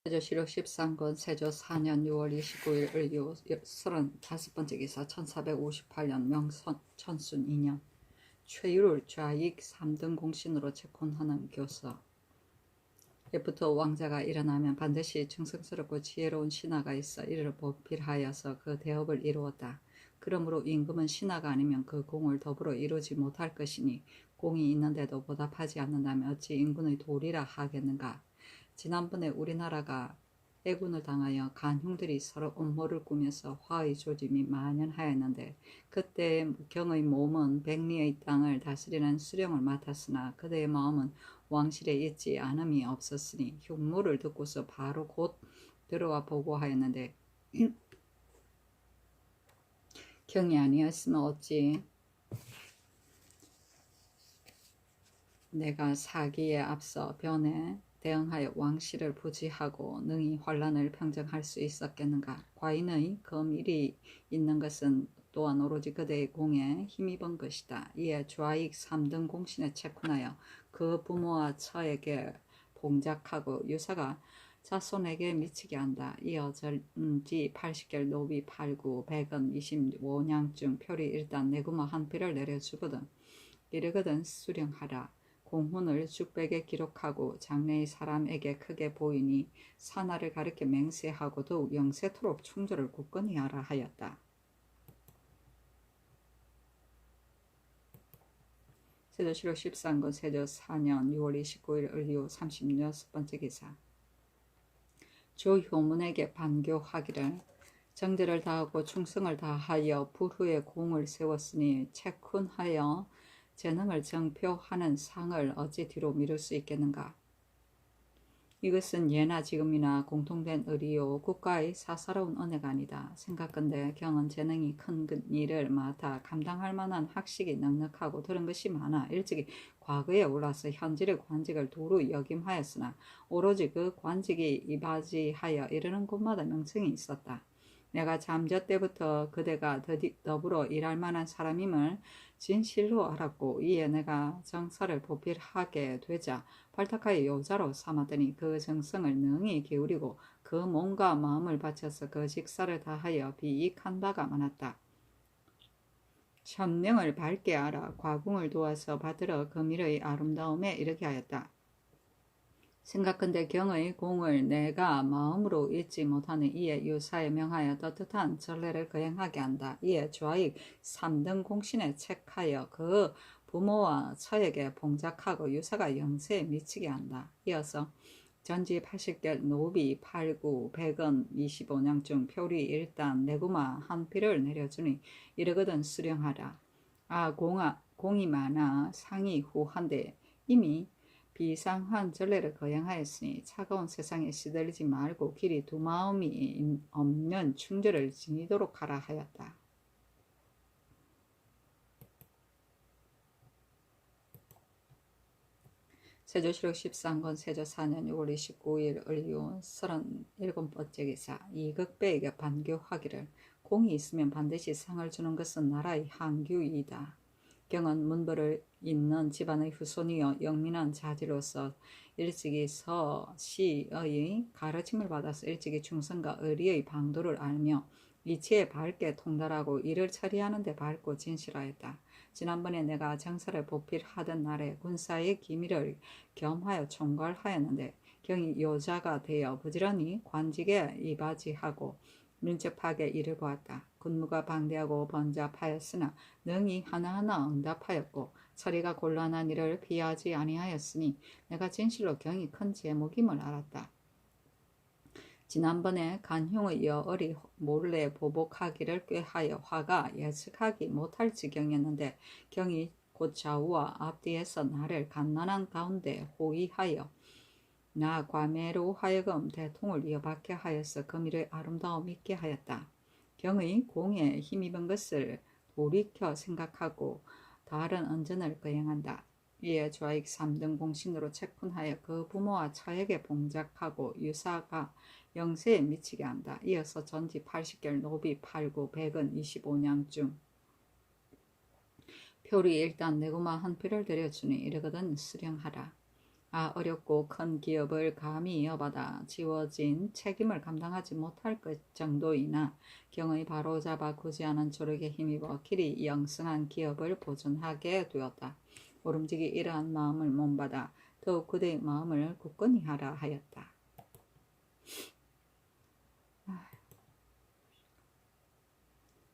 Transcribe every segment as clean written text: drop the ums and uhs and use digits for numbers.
세조실록 13권 세조 4년 6월 29일 을요 35번째 기사 1458년 명천순 2년 최율을 좌익 3등 공신으로 채권하는 교서. 예부터 왕자가 일어나면 반드시 충성스럽고 지혜로운 신하가 있어 이를 보필하여서 그 대업을 이루었다. 그러므로 임금은 신하가 아니면 그 공을 더불어 이루지 못할 것이니 공이 있는데도 보답하지 않는다면 어찌 임금의 도리라 하겠는가. 지난번에 우리나라가 애군을 당하여 간흉들이 서로 음모를 꾸며서 화의 조짐이 만연하였는데 그때 경의 몸은 백리의 땅을 다스리는 수령을 맡았으나 그대의 마음은 왕실에 있지 않음이 없었으니 흉모를 듣고서 바로 곧 들어와 보고하였는데 경이 아니었으면 어찌 내가 사기에 앞서 변에 대응하여 왕실을 부지하고 능히 환란을 평정할 수 있었겠는가. 과인의 검일이 있는 것은 또한 오로지 그대의 공에 힘입은 것이다. 이에 좌익 3등 공신에 채권하여 그 부모와 처에게 봉작하고 유사가 자손에게 미치게 한다. 이어 전지 80개를 노비 8구 100원 25냥 중 표리 일단 내구마 한 필을 내려주거든. 이르거든 수령하라. 공훈을 죽백에 기록하고 장래의 사람에게 크게 보이니 산하를 가리켜 맹세하고 더욱 영세토록 충조를 굳건히 하라 하였다. 세조실록 13권 세조 4년 6월 29일 을요 36번째 기사. 조효문에게 반교하기를 정제를 다하고 충성을 다하여 불후에 공을 세웠으니 채쿤하여 재능을 정표하는 상을 어찌 뒤로 미룰 수 있겠는가. 이것은 예나 지금이나 공통된 의리요 국가의 사사로운 은혜가 아니다. 생각건대 경은 재능이 큰 일을 맡아 감당할 만한 학식이 넉넉하고 들은 것이 많아 일찍이 과거에 올라서 현질의 관직을 도루 역임하였으나 오로지 그 관직이 이바지하여 이르는 곳마다 명칭이 있었다. 내가 잠저 때부터 그대가 더불어 일할 만한 사람임을 진실로 알았고 이에 내가 정사를 보필하게 되자 발탁하여 요자로 삼았더니 그 정성을 능히 기울이고 그 몸과 마음을 바쳐서 그 직사를 다하여 비익한 바가 많았다. 천명을 밝게 알아 과궁을 도와서 받들어 금일의 아름다움에 이르게 하였다. 생각건대 경의 공을 내가 마음으로 잊지 못하는 이에 유사에 명하여 떳떳한 전례를 거행하게 한다. 이에 좌익 3등 공신에 책하여 그 부모와 처에게 봉작하고 유사가 영세에 미치게 한다. 이어서 전지 80개 노비 8구 100원 25냥 중 표리 일단 내구마 한 필을 내려주니 이르거든 수령하라. 공이 많아 상이 후한데 이미 비상한 전례를 거행하였으니 차가운 세상에 시들리지 말고 길이 두 마음이 없는 충절을 지니도록 하라 하였다. 세조실록 13권 세조 4년 6월 29일 을요 37번째 기사. 이극배에게 반교하기를 공이 있으면 반드시 상을 주는 것은 나라의 항규이다. 경은 문벌을 잇는 집안의 후손이여 영민한 자지로서 일찍이 서시의 가르침을 받아서 일찍이 충성과 의리의 방도를 알며 이치에 밝게 통달하고 일을 처리하는 데 밝고 진실하였다. 지난번에 내가 정사를 보필하던 날에 군사의 기밀을 겸하여 총괄하였는데 경이 요자가 되어 부지런히 관직에 이바지하고 밀접하게 일을 보았다. 군무가 방대하고 번잡하였으나 능히 하나하나 응답하였고 처리가 곤란한 일을 피하지 아니하였으니 내가 진실로 경이 큰 제목임을 알았다. 지난번에 간흉의 여얼이 몰래 보복하기를 꾀하여 화가 예측하기 못할 지경이었는데 경이 곧 좌우와 앞뒤에서 나를 갓난한 가운데 호위하여 나 과매로 하여금 대통을 이어받게 하여서 금일의 아름다움 있게 하였다. 경의 공에 힘입은 것을 돌이켜 생각하고 다른 언전을 거행한다. 이에 좌익 3등 공신으로 채권하여 그 부모와 처에게 봉작하고 유사가 영세에 미치게 한다. 이어서 전지 80개를 노비 8구 100원 25냥 중 표리 일단 내구마 한 필을 들여주니 이르거든 수령하라. 어렵고 큰 기업을 감히 이어받아 지워진 책임을 감당하지 못할 것 정도이나 경의 바로잡아 굳이 않은 조력에 힘입어 길이 영승한 기업을 보존하게 되었다. 오름지기 이러한 마음을 몸받아 더욱 그대의 마음을 굳건히 하라 하였다.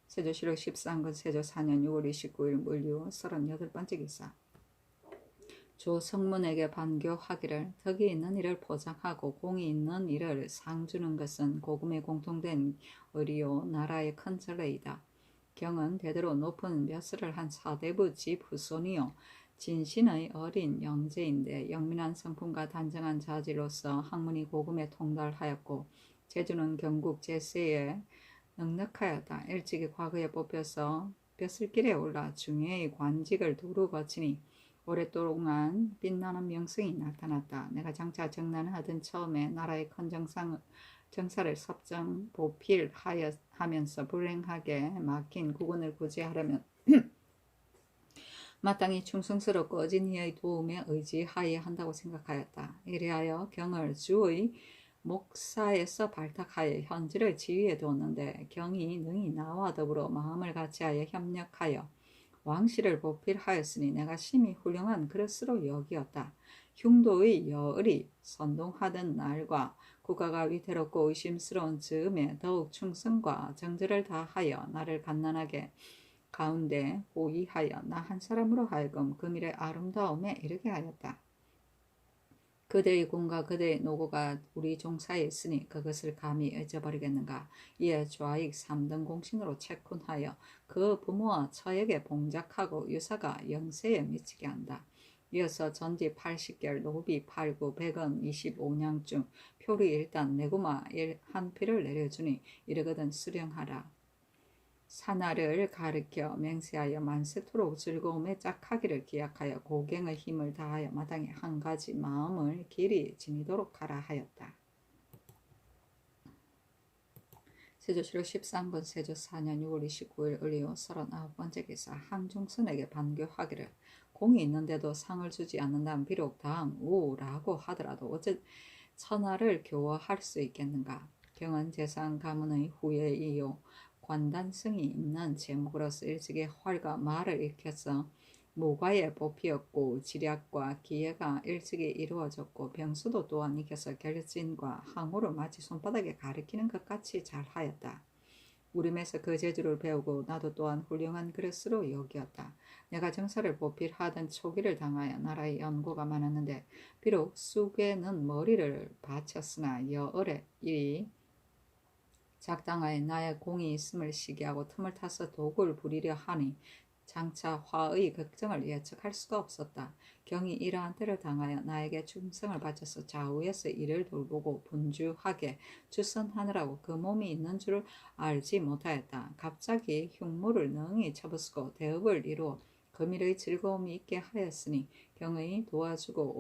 세조실록 13권 세조 4년 6월 29일 물류 38번째 기사. 조 성문에게 반교하기를 덕이 있는 일을 포장하고 공이 있는 일을 상주는 것은 고금에 공통된 의리요 나라의 큰 전례이다. 경은 대대로 높은 벼슬을 한 사대부 집 후손이요 진신의 어린 영제인데 영민한 성품과 단정한 자질로서 학문이 고금에 통달하였고 재주는 경국 제세에 넉넉하였다. 일찍이 과거에 뽑혀서 벼슬길에 올라 중요의 관직을 두루 거치니 오랫동안 빛나는 명성이 나타났다. 내가 장차 정난하던 처음에 나라의 큰 정사를 섭정 보필하면서 불행하게 막힌 국군을 구제하려면 마땅히 충성스럽고 어진이의 도움에 의지하여야 한다고 생각하였다. 이리하여 경을 주의 목사에서 발탁하여 현지를 지휘해 두었는데 경이 능히 나와 더불어 마음을 같이하여 협력하여 왕실을 보필하였으니 내가 심히 훌륭한 그릇으로 여기었다. 흉도의 여을이 선동하던 날과 국가가 위태롭고 의심스러운 즈음에 더욱 충성과 정절을 다하여 나를 갓난하게 가운데 호위하여 나 한 사람으로 하여금 금일의 아름다움에 이르게 하였다. 그대의 공과 그대의 노고가 우리 종사에 있으니 그것을 감히 잊어버리겠는가. 이에 좌익 3등 공신으로 채권하여 그 부모와 처에게 봉작하고 유사가 영세에 미치게 한다. 이어서 전지 80개월 노비 8구 100원 25냥 중 표리 일단 내구마 한 피를 내려주니 이르거든 수령하라. 사나를 가르켜 맹세하여 만세토록 즐거움에 짝하기를 기약하여 고갱의 힘을 다하여 마땅히 한 가지 마음을 길이 지니도록 하라 하였다. 세조실록 13권 세조 4년 6월 29일 을리오 39번째 기사. 항중선에게 반교하기를 공이 있는데도 상을 주지 않는다면 비록 당우라고 하더라도 어째 천하를 교화할 수 있겠는가. 경은 재상 가문의 후예이요 관단성이 있는 제목으로서 일찍이 활과 말을 일으켜서 모과에 뽑히었고 지략과 기회가 일찍이 이루어졌고 병수도 또한 이겨서 결진과 항우를 마치 손바닥에 가리키는 것 같이 잘하였다. 우림에서 그 재주를 배우고 나도 또한 훌륭한 그릇으로 여기었다. 내가 정사를 보필하던 초기를 당하여 나라의 연고가 많았는데 비록 수괴는 머리를 바쳤으나 여을에 이 작당하에 나의 공이 있음을 시기하고 틈을 타서 독을 부리려 하니 장차 화의 걱정을 예측할 수가 없었다. 경이 이러한 때를 당하여 나에게 충성을 바쳐서 좌우에서 이를 돌보고 분주하게 주선하느라고 그 몸이 있는 줄 알지 못하였다. 갑자기 흉모를 능히 쳐부수고 대업을 이루어 금일의 즐거움이 있게 하였으니 경의 도와주고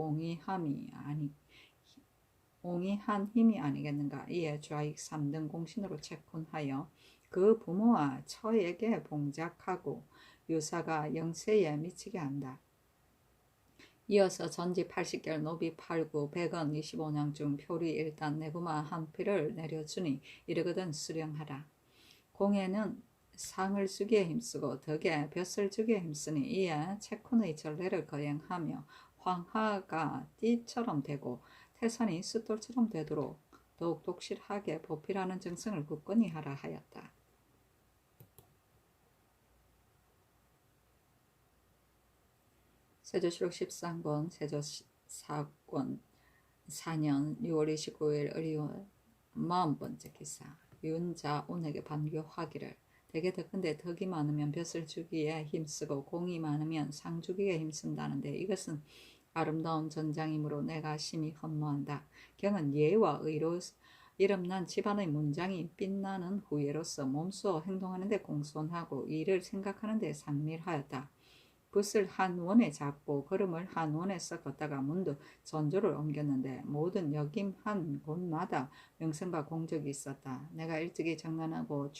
옹이한 힘이 아니겠는가. 이에 좌익 3등 공신으로 채권하여 그 부모와 처에게 봉작하고 유사가 영세에 미치게 한다. 이어서 전지 80개월 노비 8구 100원 25냥 중 표리 일단 내구마 한 피를 내려주니 이르거든 수령하라. 공에는 상을 주기에 힘쓰고 덕에 벼슬 주기에 힘쓰니 이에 채권의 전례를 거행하며 황하가 띠처럼 되고 태산이 숫돌처럼 되도록 더욱 독실하게 보필하는 정성을 굳건히 하라 하였다. 세조실록 13권 세조 4권 4년 6월 29일 을이월 40번째 기사. 윤자온에게 반교하기를 대개 덕근데 덕이 많으면 벼슬 주기에 힘쓰고 공이 많으면 상 주기에 힘쓴다는데 이것은 아름다운 전장이므로 내가 심히 헌모한다. 경은 예와 의로 이름난 집안의 문장이 빛나는 후예로서 몸소 행동하는 데 공손하고 일을 생각하는 데 상밀하였다. 붓을 한 원에 잡고 걸음을 한 원에 섞었다가 문득 전조를 옮겼는데 모든 역임한 곳마다 명성과 공적이 있었다. 내가 일찍이 장난하고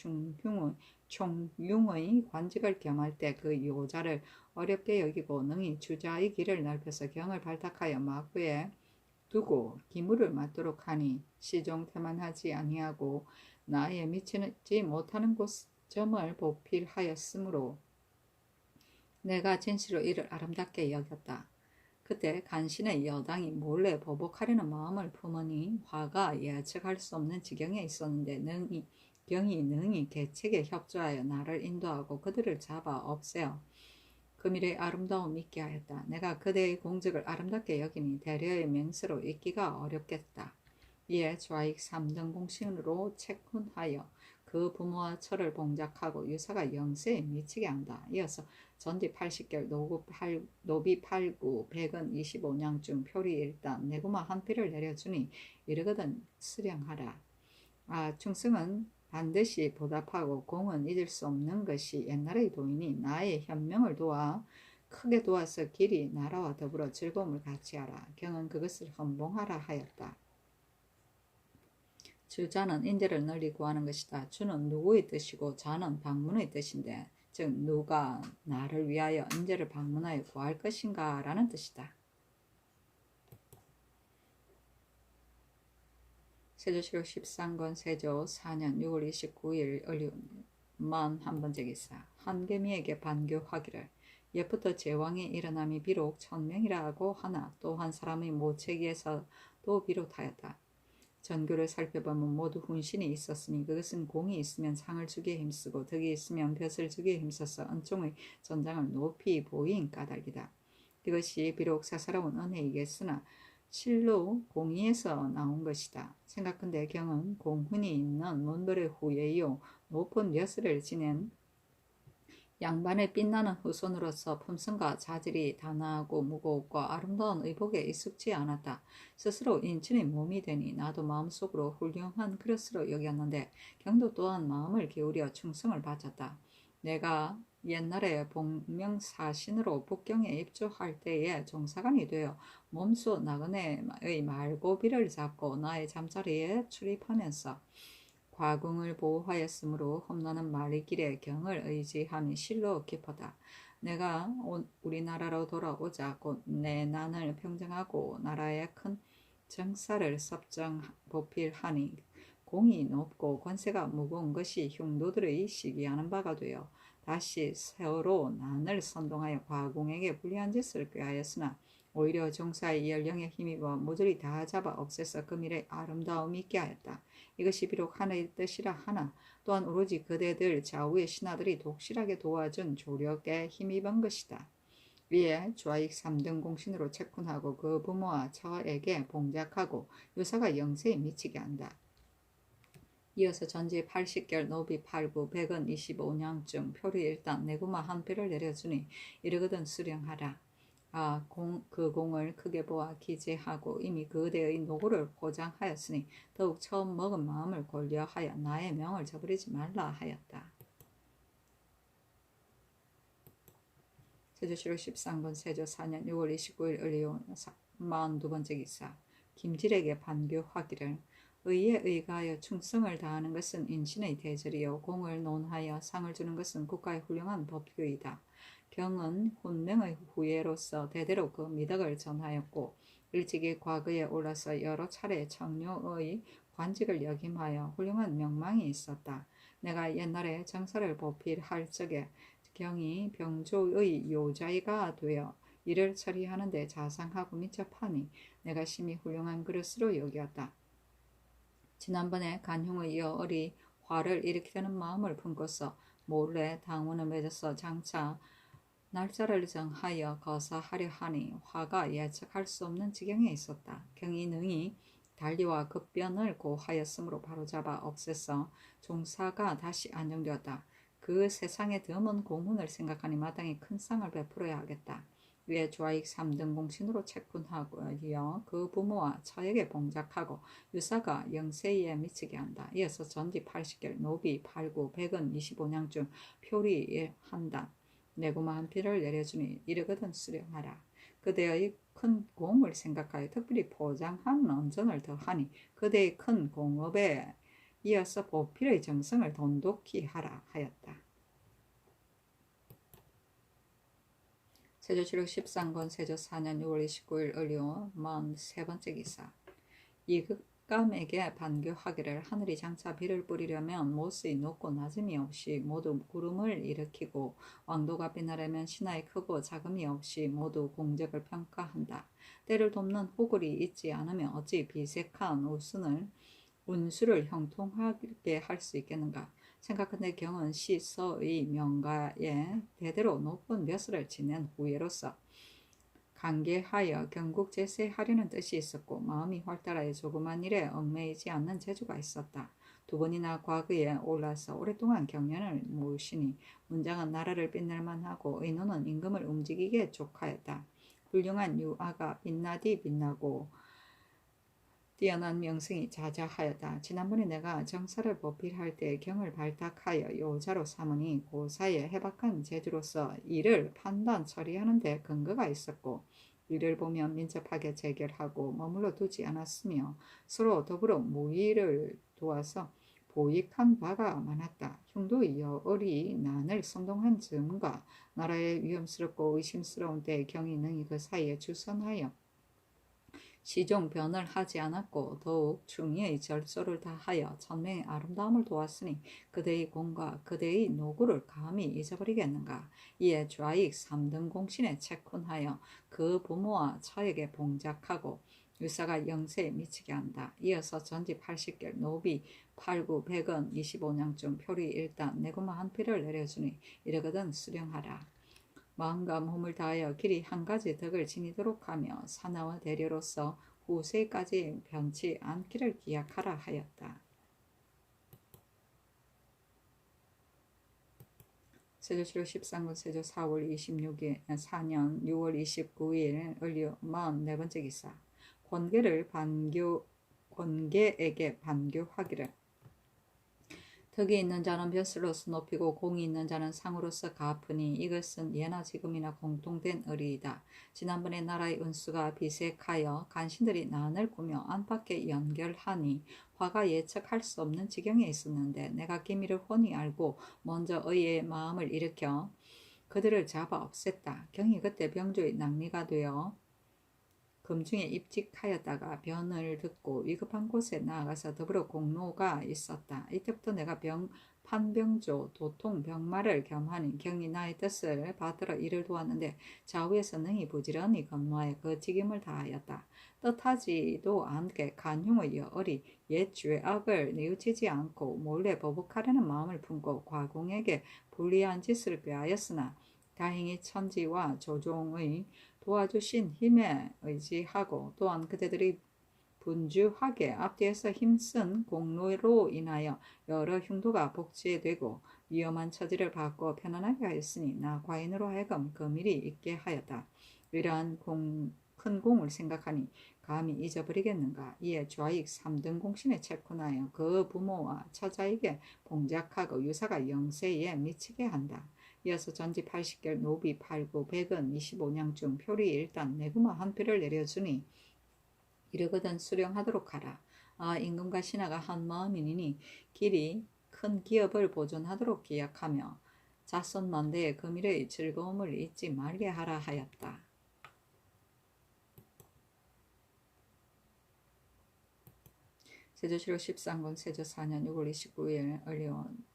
총융의 관직을 겸할 때 그 요자를 어렵게 여기고 능히 주자의 길을 넓혀서 경을 발탁하여 마구에 두고 기물을 맡도록 하니 시종태만하지 아니하고 나에 미치지 못하는 점을 보필하였으므로 내가 진실로 이를 아름답게 여겼다. 그때 간신의 여당이 몰래 보복하려는 마음을 품으니 화가 예측할 수 없는 지경에 있었는데 경이 능히 계책에 협조하여 나를 인도하고 그들을 잡아 없애어 금일의 아름다움 있게 하였다. 내가 그대의 공적을 아름답게 여기니 대려의 맹세로 잊기가 어렵겠다. 이에 좌익 3등 공신으로 채군하여 그 부모와 처를 봉작하고 유사가 영세에 미치게 한다. 이어서 전디 80결 노비 8구 100은 25냥중 표리 일단 내구마 한 피를 내려주니 이르거든 수령하라. 충승은 반드시 보답하고 공은 잊을 수 없는 것이 옛날의 도인이 나의 현명을 크게 도와서 길이 나라와 더불어 즐거움을 같이 하라. 경은 그것을 헌봉하라 하였다. 주자는 인재를 널리 구하는 것이다. 주는 누구의 뜻이고 자는 방문의 뜻인데 즉 누가 나를 위하여 인재를 방문하여 구할 것인가 라는 뜻이다. 세조실록 13권 세조 4년 6월 29일 을리만 한번째 기사 한개미에게 반교하기를 옛부터 제왕의 일어남이 비록 1000명이라 하고 하나 또 한 사람의 모체기에서도 비롯하였다. 전교를 살펴보면 모두 훈신이 있었으니 그것은 공이 있으면 상을 주기에 힘쓰고 덕이 있으면 벼슬 주기에 힘써서 은총의 전장을 높이 보인 까닭이다. 이것이 비록 사사로운 은혜이겠으나 실로 공의에서 나온 것이다. 생각컨대 경은 공훈이 있는 문벌의 후예요 높은 벼슬을 지낸 양반의 빛나는 후손으로서 품성과 자질이 단아하고 무겁고 아름다운 의복에 익숙지 않았다. 스스로 인친의 몸이 되니 나도 마음속으로 훌륭한 그릇으로 여겼는데 경도 또한 마음을 기울여 충성을 바쳤다. 내가 옛날에 복명사신으로 북경에 입주할 때에 종사관이 되어 몸소 나그네의 말고비를 잡고 나의 잠자리에 출입하면서 과궁을 보호하였으므로 험난한 말이길에 경을 의지함이 실로 깊었다. 내가 우리나라로 돌아오자 곧 내 난을 평정하고 나라의 큰 정사를 섭정 보필하니 공이 높고 권세가 무거운 것이 흉도들의 시기하는 바가 되어 다시 새로 난을 선동하여 과궁에게 불리한 짓을 꾀하였으나 오히려 종사의 연령에 힘입어 모조리 다 잡아 없애서 금일의 아름다움이 있게 하였다. 이것이 비록 하나의 뜻이라 하나 또한 오로지 그대들 좌우의 신하들이 독실하게 도와준 조력에 힘입은 것이다. 위에 좌익 3등 공신으로 채군하고 그 부모와 처에게 봉작하고 유사가 영세에 미치게 한다. 이어서 전지 80결 노비 8구 100은 25냥중 표리 일단 내구마 한 표를 내려주니 이르거든 수령하라. 그 공을 크게 보아 기재하고 이미 그대의 노고를 보장하였으니 더욱 처음 먹은 마음을 고려하여 나의 명을 저버리지 말라 하였다. 세조실록 13권 세조 4년 6월 29일 을리온 42번째 기사 김질에게 반교하기를 의에 의가하여 충성을 다하는 것은 인신의 대절이요 공을 논하여 상을 주는 것은 국가의 훌륭한 법규이다. 경은 훈명의 후예로서 대대로 그 미덕을 전하였고 일찍이 과거에 올라서 여러 차례 청료의 관직을 역임하여 훌륭한 명망이 있었다. 내가 옛날에 정사를 보필할 적에 경이 병조의 요자이가 되어 이를 처리하는 데 자상하고 민첩하니 내가 심히 훌륭한 그릇으로 여겼다. 지난번에 간흉의 여얼이 화를 일으키려는 마음을 품고서 몰래 당원을 맺어서 장차 날짜를 정하여 거사하려 하니 화가 예측할 수 없는 지경에 있었다. 경이 능히 달리와 급변을 고하였으므로 바로잡아 없애서 종사가 다시 안정되었다. 그 세상의 드문 공훈을 생각하니 마땅히 큰 상을 베풀어야 하겠다. 위에 좌익 3등 공신으로 채군하여 그 부모와 처에게 봉작하고 유사가 영세에 미치게 한다. 이어서 전지 80결 노비 8구 100은 25냥중 표리 한다. 내고마 한 피를 내려주니 이르거든 수령하라. 그대의 큰 공을 생각하여 특별히 포장한 언전을 더하니 그대의 큰 공업에 이어서 보필의 정성을 돈독히 하라 하였다. 세조실록 13권 세조 4년 6월 29일 을요 43번째 기사. 이극감에게 반교하기를 하늘이 장차 비를 뿌리려면 못의 높고 낮음이 없이 모두 구름을 일으키고 왕도가 빛나려면 신하의 크고 작음이 없이 모두 공적을 평가한다. 때를 돕는 호굴이 있지 않으면 어찌 비색한 운수를 형통하게 할 수 있겠는가. 생각한데 경은 시서의 명가에 대대로 높은 벼슬을 지낸 후예로서 강계하여 경국 제세하려는 뜻이 있었고 마음이 활달하여 조그만 일에 얽매이지 않는 재주가 있었다. 두 번이나 과거에 올라서 오랫동안 경연을 모으시니 문장은 나라를 빛낼만 하고 의논은 임금을 움직이게 족하였다. 훌륭한 유아가 빛나디 빛나고 뛰어난 명성이 자자하였다. 지난번에 내가 정사를 보필할 때 경을 발탁하여 요자로 삼으니 고사의 해박한 재주로서 이를 판단 처리하는 데 근거가 있었고 이를 보면 민첩하게 재결하고 머물러 두지 않았으며 서로 더불어 무의를 도와서 보익한 바가 많았다. 흉도 여월이 난을 선동한 즈음과 나라의 위험스럽고 의심스러운 때 경이 능히 그 사이에 주선하여 시종 변을 하지 않았고 더욱 충의의 절소를 다하여 천명의 아름다움을 도왔으니 그대의 공과 그대의 노고를 감히 잊어버리겠는가. 이에 좌익 3등 공신에 채쿤하여 그 부모와 처에게 봉작하고 유사가 영세에 미치게 한다. 이어서 전지 80결 노비 8구 100원 25냥쯤 표리 일단 내고마 한 피를 내려주니 이르거든 수령하라. 마음과 몸을 다하여 길이 한 가지 덕을 지니도록 하며 사나와 대려로서 후세까지 변치 않기를 기약하라 하였다. 세조실록 13권 세조 4월 26일 4년 6월 29일 을류 44번째 기사. 권계에게 반교하기를 덕이 있는 자는 벼슬로서 높이고 공이 있는 자는 상으로서 갚으니 이것은 예나 지금이나 공통된 의리이다. 지난번에 나라의 운수가 비색하여 간신들이 난을 꾸며 안팎에 연결하니 화가 예측할 수 없는 지경에 있었는데 내가 기미를 훤히 알고 먼저 의의 마음을 일으켜 그들을 잡아 없앴다. 경이 그때 병조의 낭리가 되어 금중에 입직하였다가 변을 듣고 위급한 곳에 나아가서 더불어 공로가 있었다. 이때부터 내가 판병조, 도통, 병마를 겸하니 경이 나의 뜻을 받들어 이를 도왔는데 좌우에서 능히 부지런히 건너하여 그 직임을 다하였다. 뜻하지도 않게 간흉의 여얼이 옛 죄악을 뉘우치지 않고 몰래 보복하려는 마음을 품고 과공에게 불리한 짓을 꾀하였으나 다행히 천지와 조종의 도와주신 힘에 의지하고 또한 그대들이 분주하게 앞뒤에서 힘쓴 공로로 인하여 여러 흉도가 복제되고 위험한 처지를 받고 편안하게 하였으니 나 과인으로 하여금 금일이 있게 하였다. 이러한 큰 공을 생각하니 감히 잊어버리겠는가. 이에 좌익 3등 공신에 채권하여 그 부모와 처자에게 봉작하고 유사가 영세에 미치게 한다. 이어서 전지 80결 노비 8구 100은 25냥쯤 표리 일단 내구마 한 표를 내려주니 이르거든 수령하도록 하라. 아 임금과 신하가 한 마음이니 길이 큰 기업을 보존하도록 기약하며 자손 만대의 금일의 즐거움을 잊지 말게 하라 하였다. 세조실록 13권 세조 4년 6월 29일 을려온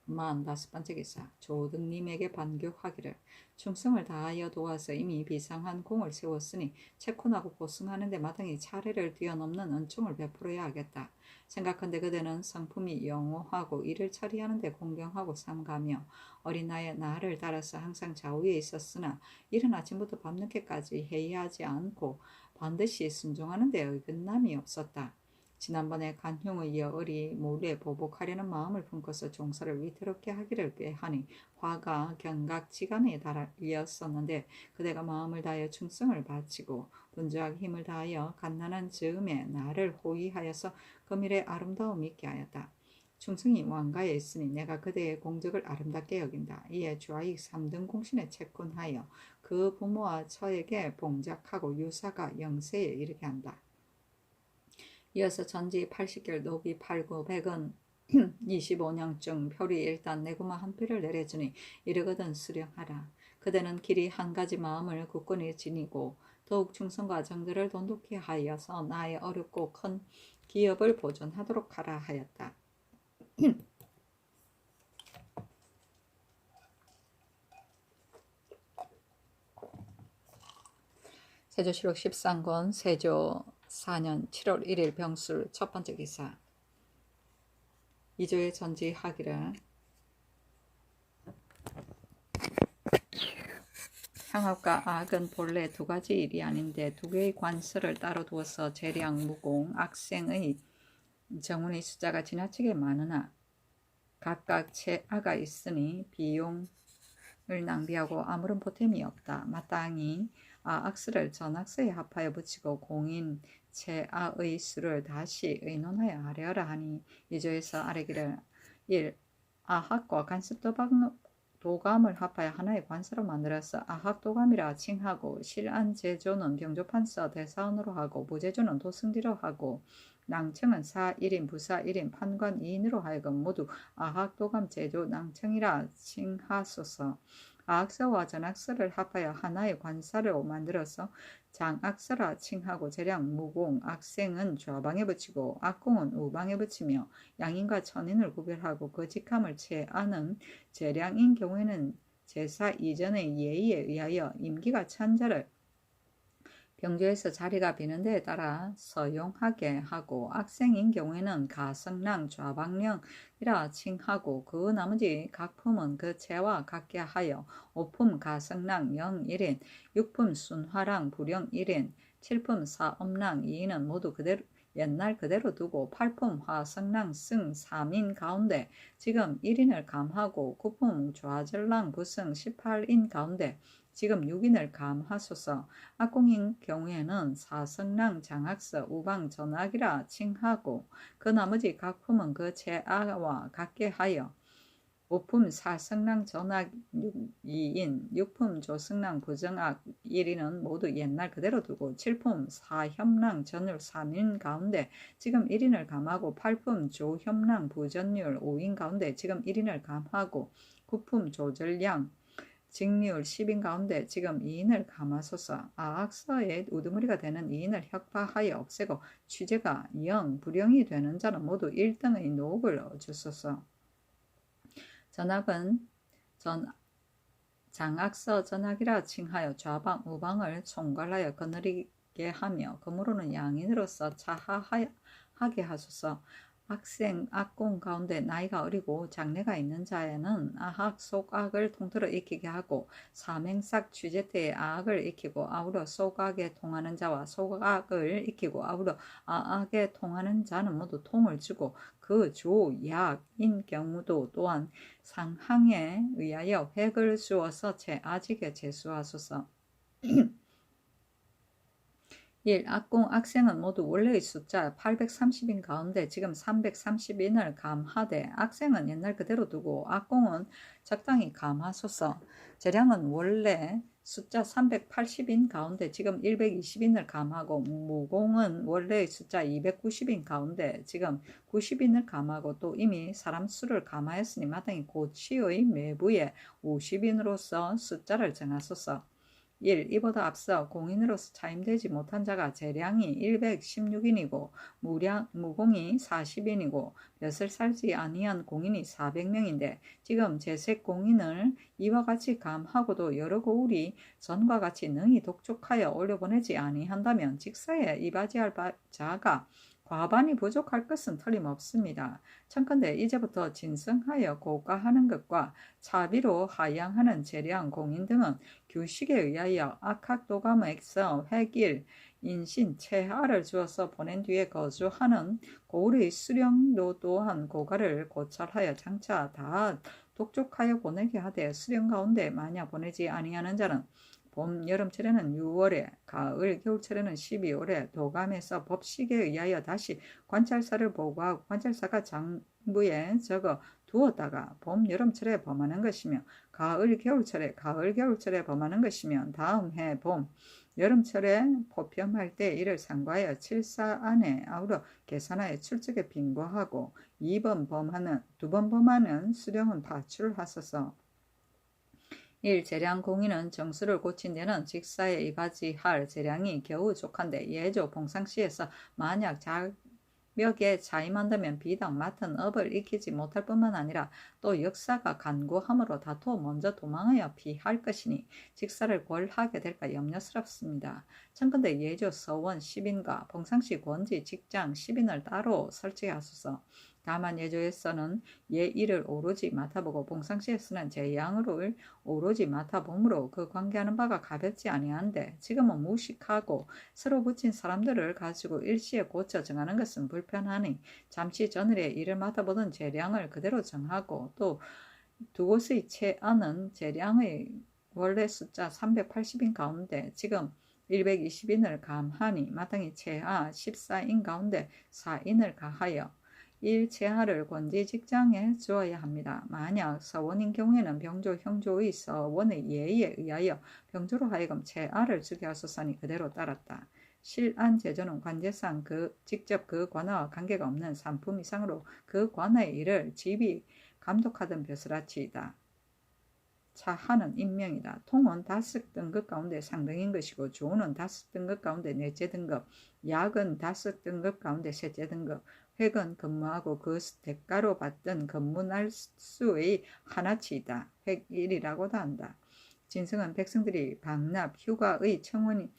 45번째 기사. 조등님에게 반교하기를 충성을 다하여 도와서 이미 비상한 공을 세웠으니 채권하고 보승하는 데 마땅히 차례를 뛰어넘는 은총을 베풀어야 하겠다. 생각한데 그대는 성품이 영호하고 일을 처리하는 데 공경하고 삼가며 어린 나이에 나를 따라서 항상 좌우에 있었으나 이른 아침부터 밤늦게까지 회의하지 않고 반드시 순종하는 데 어긋남이 없었다. 지난번에 간흉의 여얼이 몰래 보복하려는 마음을 품고서 종사를 위태롭게 하기를 꾀하니 화가 견각지간에 달하였었는데 그대가 마음을 다하여 충성을 바치고 분주하게 힘을 다하여 갓난한 즈음에 나를 호위하여서 금일의 아름다움 있게 하였다. 충성이 왕가에 있으니 내가 그대의 공적을 아름답게 여긴다. 이에 좌익 3등 공신에 채권하여 그 부모와 처에게 봉작하고 유사가 영세에 이르게 한다. 이어서 전지 80개월 노비 8구 100은 25냥쯤 표리 일단 내구마 한 표를 내려주니 이르거든 수령하라. 그대는 길이 한 가지 마음을 굳건히 지니고 더욱 충성과 정들을 돈독히 하여서 나의 어렵고 큰 기업을 보존하도록 하라 하였다. 세조실록 13권 세조 4년 7월 1일 병술 첫 번째 기사. 이조의 전지하기를 향업과 악은 본래 두 가지 일이 아닌데 두 개의 관설을 따로 두어서 재량, 무공, 악생의 정운의 숫자가 지나치게 많으나 각각 채아가 있으니 비용을 낭비하고 아무런 보탬이 없다. 마땅히 악수를 전악수에 합하여 붙이고 공인 채아의 수를 다시 의논하여 하려라 하니 이조에서 아래기를 1. 아학과 간섭도감을 합하여 하나의 관사로 만들어서 아학도감이라 칭하고 실안제조는 병조판서 대사원으로 하고 무제조는 도승지로 하고 낭청은 사 1인 부사 1인 판관 2인으로 하여금 모두 아학도감 제조 낭청이라 칭하소서. 아학서와 전학서를 합하여 하나의 관사로 만들어서 장악서라 칭하고 재량 무공 악생은 좌방에 붙이고 악공은 우방에 붙이며 양인과 천인을 구별하고 그 직함을 채아는 재량인 경우에는 제사 이전의 예의에 의하여 임기가 찬 자를 병조에서 자리가 비는 데에 따라 서용하게 하고 악생인 경우에는 가성랑 좌방령이라 칭하고 그 나머지 각품은 그 채와 같게 하여 오품 가성랑 영 1인, 육품 순화랑 불영 1인, 칠품 사엄랑 2인은 모두 그대로 옛날 그대로 두고 팔품 화성랑 승 3인 가운데 지금 1인을 감하고 구품 좌절랑 부승 18인 가운데 지금 6인을 감하소서. 악공인 경우에는 사성랑 장악서 우방 전악이라 칭하고 그 나머지 각품은 그 채아와 같게 하여 오품 사성랑 전악 2인, 육품 조성랑 부정악 1인은 모두 옛날 그대로 두고 칠품 사협랑 전율 3인 가운데 지금 1인을 감하고 팔품 조협랑 부전율 5인 가운데 지금 1인을 감하고 구품 조절량 직률 10인 가운데 지금 2인을 감하소서. 악서에 우두머리가 되는 2인을 혁파하여 없애고 취재가 영, 불영이 되는 자는 모두 1등의 노옥을 주소서. 전악은 장악서 전악이라 칭하여 좌방, 우방을 총괄하여 거느리게 하며 그무로는 양인으로서 차하하게 하소서. 악생, 악공 가운데 나이가 어리고 장래가 있는 자에는 아학, 속악을 통틀어 익히게 하고 사맹삭 취재 때에 아악을 익히고 아우러 속악에 통하는 자와 속악을 익히고 아우러 아악에 통하는 자는 모두 통을 주고 그 조약인 경우도 또한 상항에 의하여 획을 주어서 제아직에 제수하소서. 1. 악공, 악생은 모두 원래의 숫자 830인 가운데 지금 330인을 감하되 악생은 옛날 그대로 두고 악공은 적당히 감하소서. 재량은 원래 숫자 380인 가운데 지금 120인을 감하고 무공은 원래의 숫자 290인 가운데 지금 90인을 감하고 또 이미 사람 수를 감하였으니 마땅히 고치의 매부에 50인으로서 숫자를 정하소서. 1. 이보다 앞서 공인으로서 차임되지 못한 자가 재량이 116인이고 무공이 40인이고 몇을 살지 아니한 공인이 400명인데 지금 재색 공인을 이와 같이 감하고도 여러 고울이 전과 같이 능히 독촉하여 올려보내지 아니한다면 직사에 이바지할 자가 과반이 부족할 것은 틀림없습니다. 청컨대 이제부터 진성하여 고가하는 것과 차비로 하양하는 재량, 공인 등은 규식에 의하여 악학도감에서 획일, 인신, 채하를 주어서 보낸 뒤에 거주하는 고울의 수령도 또한 고가를 고찰하여 장차 다 독촉하여 보내게 하되 수령 가운데 만약 보내지 아니하는 자는 봄, 여름철에는 6월에, 가을, 겨울철에는 12월에 도감에서 법식에 의하여 다시 관찰사를 보고하고 관찰사가 장부에 적어 두었다가 봄, 여름철에 범하는 것이며 가을, 겨울철에 범하는 것이며 다음 해 봄, 여름철에 포평할 때 이를 상고하여 칠사 안에 아우러 계산하여 출적에 빙고하고 2번 범하는 수령은 파출하소서. 1. 재량 공인은 정수를 고친 데는 직사에 이바지할 재량이 겨우 족한데 예조 봉상시에서 만약 자벽에 자임한다면 비당 맡은 업을 익히지 못할 뿐만 아니라 또 역사가 간구함으로 다투어 먼저 도망하여 피할 것이니 직사를 궐하게 될까 염려스럽습니다. 청컨대 예조 서원 10인과 봉상시 권지 직장 10인을 따로 설치하소서. 다만 예조에서는 예일을 오로지 맡아보고 봉상시에서는 제양을 오로지 맡아봄으로 그 관계하는 바가 가볍지 아니한데 지금은 무식하고 새로 붙인 사람들을 가지고 일시에 고쳐 정하는 것은 불편하니 잠시 전일에 일을 맡아보던 재량을 그대로 정하고 또 두 곳의 채안은 재량의 원래 숫자 380인 가운데 지금 120인을 감하니 마땅히 채아 14인 가운데 4인을 가하여 1채하를 권지 직장에 주어야 합니다. 만약 서원인 경우에는 병조 형조의 서원의 예의에 의하여 병조로 하여금 채아를 주게 하소서니 그대로 따랐다. 실안 제조는 관제상 직접 그 관아와 관계가 없는 산품 이상으로 그 관아의 일을 집이 감독하던 벼슬아치이다. 차하는 인명이다. 통은 5등급 가운데 상등인 것이고 조는 5등급 가운데 넷째 등급, 약은 5등급 가운데 셋째 등급, 획은 근무하고 그 대가로 받던 근무 날수의 하나치이다. 획일이라고도 한다. 진성은 백성들이 방납, 휴가의 청원,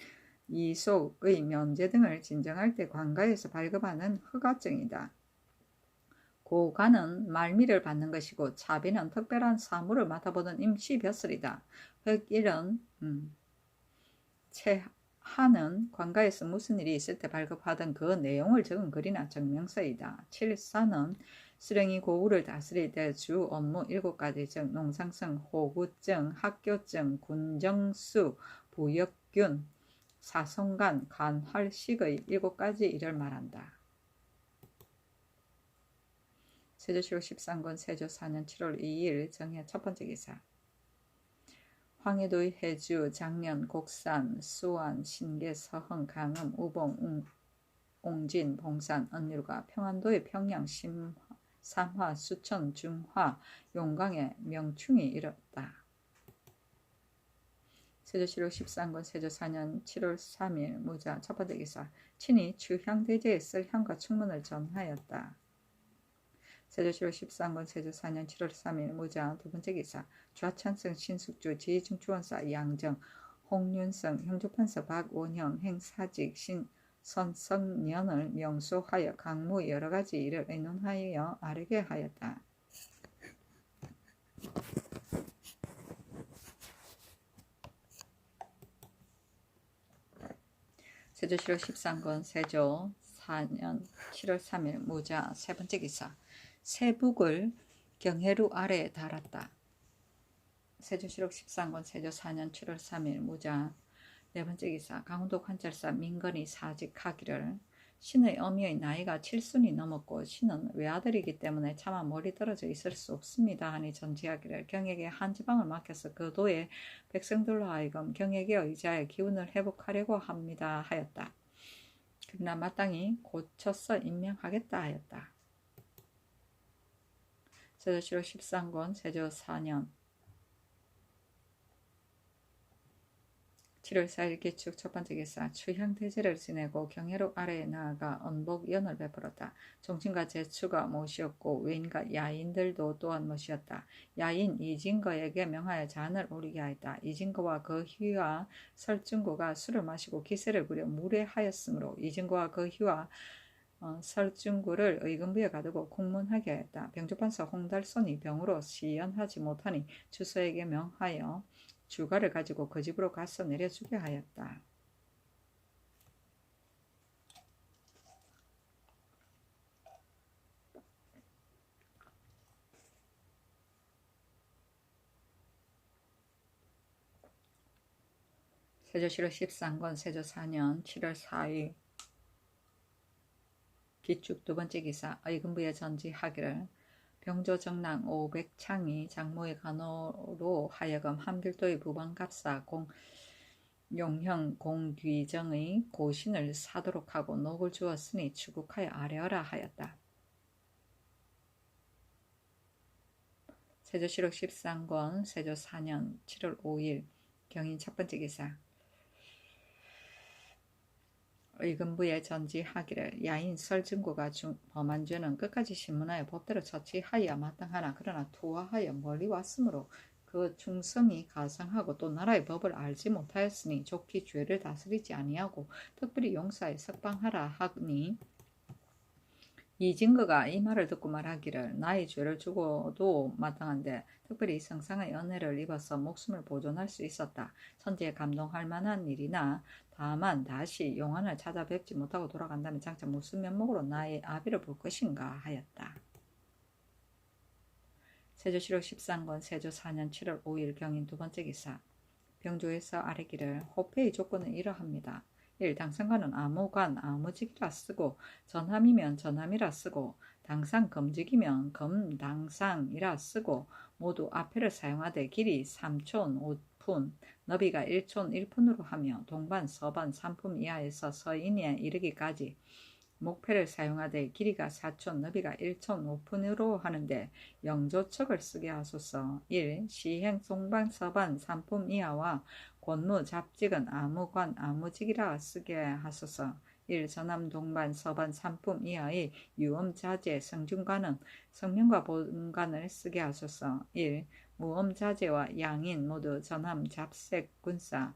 이속의 면제 등을 진정할 때 관가에서 발급하는 허가증이다. 고관은 말미를 받는 것이고 차비는 특별한 사무를 맡아보던 임시벼슬이다. 획일은 채하는 관가에서 무슨 일이 있을 때 발급하던 그 내용을 적은 글이나 증명서이다. 칠사는 수령이 고우를 다스릴 때 주 업무 7가지 즉 농상성, 호구증, 학교증, 군정수, 부역균, 사성간, 간활식의 7가지 일을 말한다. 세조실록 13권 세조 4년 7월 2일 정해 첫 번째 기사. 황해도의 해주, 장년, 곡산, 수안, 신계, 서흥, 강음, 우봉, 옹진, 봉산, 언율과 평안도의 평양, 삼화, 수천, 중화, 용강에 명충이 이르렀다. 세조실록 13권 세조 4년 7월 3일 무자 첫 번째 기사. 친히 추향대제에 쓸 향과 충문을 전하였다. 세조실록 13권 세조 4년 7월 3일 무자 두 번째 기사. 좌찬성 신숙주 지중추원사 양정 홍윤성 형조판서 박원형 행사직 선성년을 명소하여 강무 여러가지 일을 의논하여 아르게 하였다. 세조실록 13권 세조 4년 7월 3일 무자 세 번째 기사. 세북을 경해루 아래에 달았다. 세조실록 13권 세조 4년 7월 3일 무자 네 번째 기사. 강원도 관찰사 민건이 사직하기를 신의 어미의 나이가 7순이 넘었고 신은 외아들이기 때문에 차마 멀리 떨어져 있을 수 없습니다 하니 전지하기를 경에게 한 지방을 맡겨서 그 도의 백성들로 하여금 경에게 의지하여 기운을 회복하려고 합니다 하였다. 그러나 마땅히 고쳐서 임명하겠다 하였다. 세조실록 13권 세조 4년 7월 4일 기축 첫 번째 기사. 추향대제를 지내고 경해로 아래에 나아가 언복연을 베풀었다. 종친과 제추가 모시었고 외인과 야인들도 또한 모시었다. 야인 이진거에게 명하여 잔을 오르게 하였다. 이진거와 그 휘와 설중구가 술을 마시고 기세를 부려 무례하였으므로 이진거와 그 휘와 설중구를 의금부에 가두고 공문하게 하였다. 병조판서 홍달손이 병으로 시연하지 못하니 주서에게 명하여 주가를 가지고 그 집으로 가서 내려주게 하였다. 세조실록 13권 세조 4년 7월 4일 기축 두 번째 기사 의금부에 전지하기를 병조 정랑 500창이 장모의 간호로 하여금 함길도의 부방갑사 용형 공귀정의 고신을 사도록 하고 녹을 주었으니 추국하여 아뢰어라 하였다. 세조실록 13권 세조 4년 7월 5일 경인 첫 번째 기사 의금부에 전지하기를 야인 설증구가 범한 죄는 끝까지 신문하여 법대로 처치하여 마땅하나 그러나 투하하여 멀리 왔으므로 그 충성이 가상하고 또 나라의 법을 알지 못하였으니 좋게 죄를 다스리지 아니하고 특별히 용사에 석방하라 하니 이 증거가 이 말을 듣고 말하기를 나의 죄를 주고도 마땅한데 특별히 성상의 은혜를 입어서 목숨을 보존할 수 있었다. 천지에 감동할 만한 일이나 다만 다시 용안을 찾아뵙지 못하고 돌아간다면 장차 무슨 면목으로 나의 아비를 볼 것인가 하였다. 세조실록 13권 세조 4년 7월 5일 경인 두 번째 기사 병조에서 아뢰기를 호패의 조건은 이러합니다. 1. 당상관은 아무관 아무직이라 쓰고 전함이면 전함이라 쓰고 당상 검직이면 검당상이라 쓰고 모두 앞에를 사용하되 길이 3촌 5푼 너비가 1촌 1푼으로 하며 동반 서반 3품 이하에서 서인에 이르기까지 목패를 사용하되 길이가 4촌 너비가 1촌 5푼으로 하는데 영조척을 쓰게 하소서. 1. 시행 송반 서반 3품 이하와 권무 잡직은 아무관 아무직이라 쓰게 하소서. 1. 전함 동반 서반 3품 이하의 유엄자재 성중관은 성명과 본관을 쓰게 하소서. 1. 무엄자재와 양인 모두 전함 잡색 군사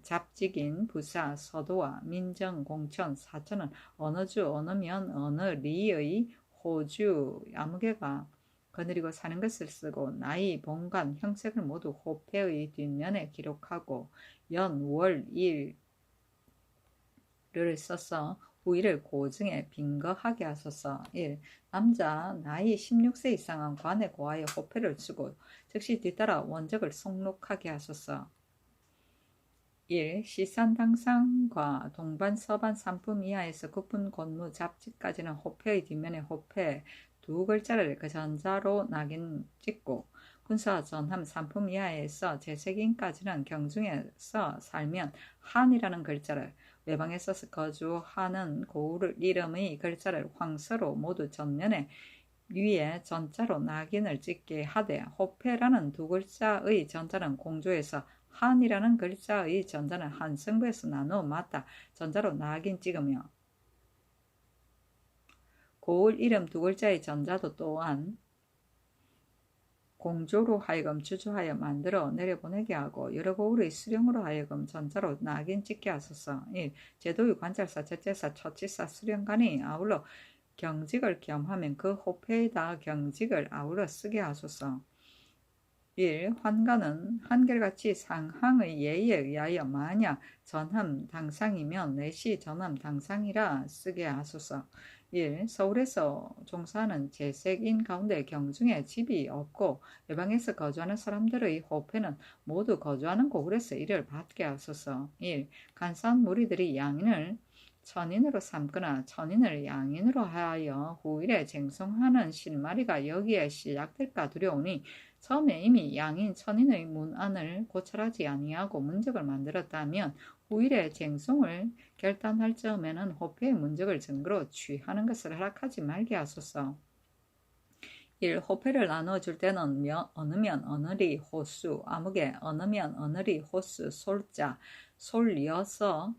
잡직인 부사 서도와 민정 공천 사천은 어느 주 어느 면 어느 리의 호주 아무개가 거느리고 사는 것을 쓰고 나이 본관 형색을 모두 호패의 뒷면에 기록하고 연 월 일을 써서 후일을 고증에 빙거하게 하소서. 1. 남자 나이 16세 이상은 관에 고하여 호패를 주고 즉시 뒤따라 원적을 속록하게 하소서. 1. 시산당상과 동반 서반 3품 이하에서 구분 권무 잡지까지는 호패의 뒷면에 호패 두 글자를 그 전자로 낙인 찍고 군사 전함 3품 이하에서 재색인까지는 경중에서 살면 한이라는 글자를 외방에 써서 거주하는 고을 이름의 글자를 황서로 모두 전면에 위에 전자로 낙인을 찍게 하되 호패라는 두 글자의 전자는 공조에서 한이라는 글자의 전자는 한성부에서 나누어 맞다 전자로 낙인 찍으며 고을 이름 두 글자의 전자도 또한 공조로 하여금 주조하여 만들어 내려보내게 하고 여러 고을의 수령으로 하여금 전자로 낙인 찍게 하소서. 1. 제도의 관찰사, 제째사, 처치사, 수령관이 아울러 경직을 겸하면 그 호패에다 경직을 아울러 쓰게 하소서. 1. 환관은 한결같이 상항의 예의에 의하여 만약 전함 당상이면 내시 전함 당상이라 쓰게 하소서. 1. 서울에서 종사하는 재색인 가운데 경중에 집이 없고 외방에서 거주하는 사람들의 호패는 모두 거주하는 고을에서 이를 받게 하소서. 1. 간사한 무리들이 양인을 천인으로 삼거나 천인을 양인으로 하여 후일에 쟁송하는 실마리가 여기에 시작될까 두려우니 처음에 이미 양인 천인의 문안을 고찰하지 아니하고 문적을 만들었다면 후일에 쟁송을 결단할 즈음에는 호패의 문적을 증거로 취하는 것을 허락하지 말게 하소서. 1. 호패를 나누어 줄 때는 어느면 어느리 호수 아무개 어느면 어느리 호수 솔자 솔여서와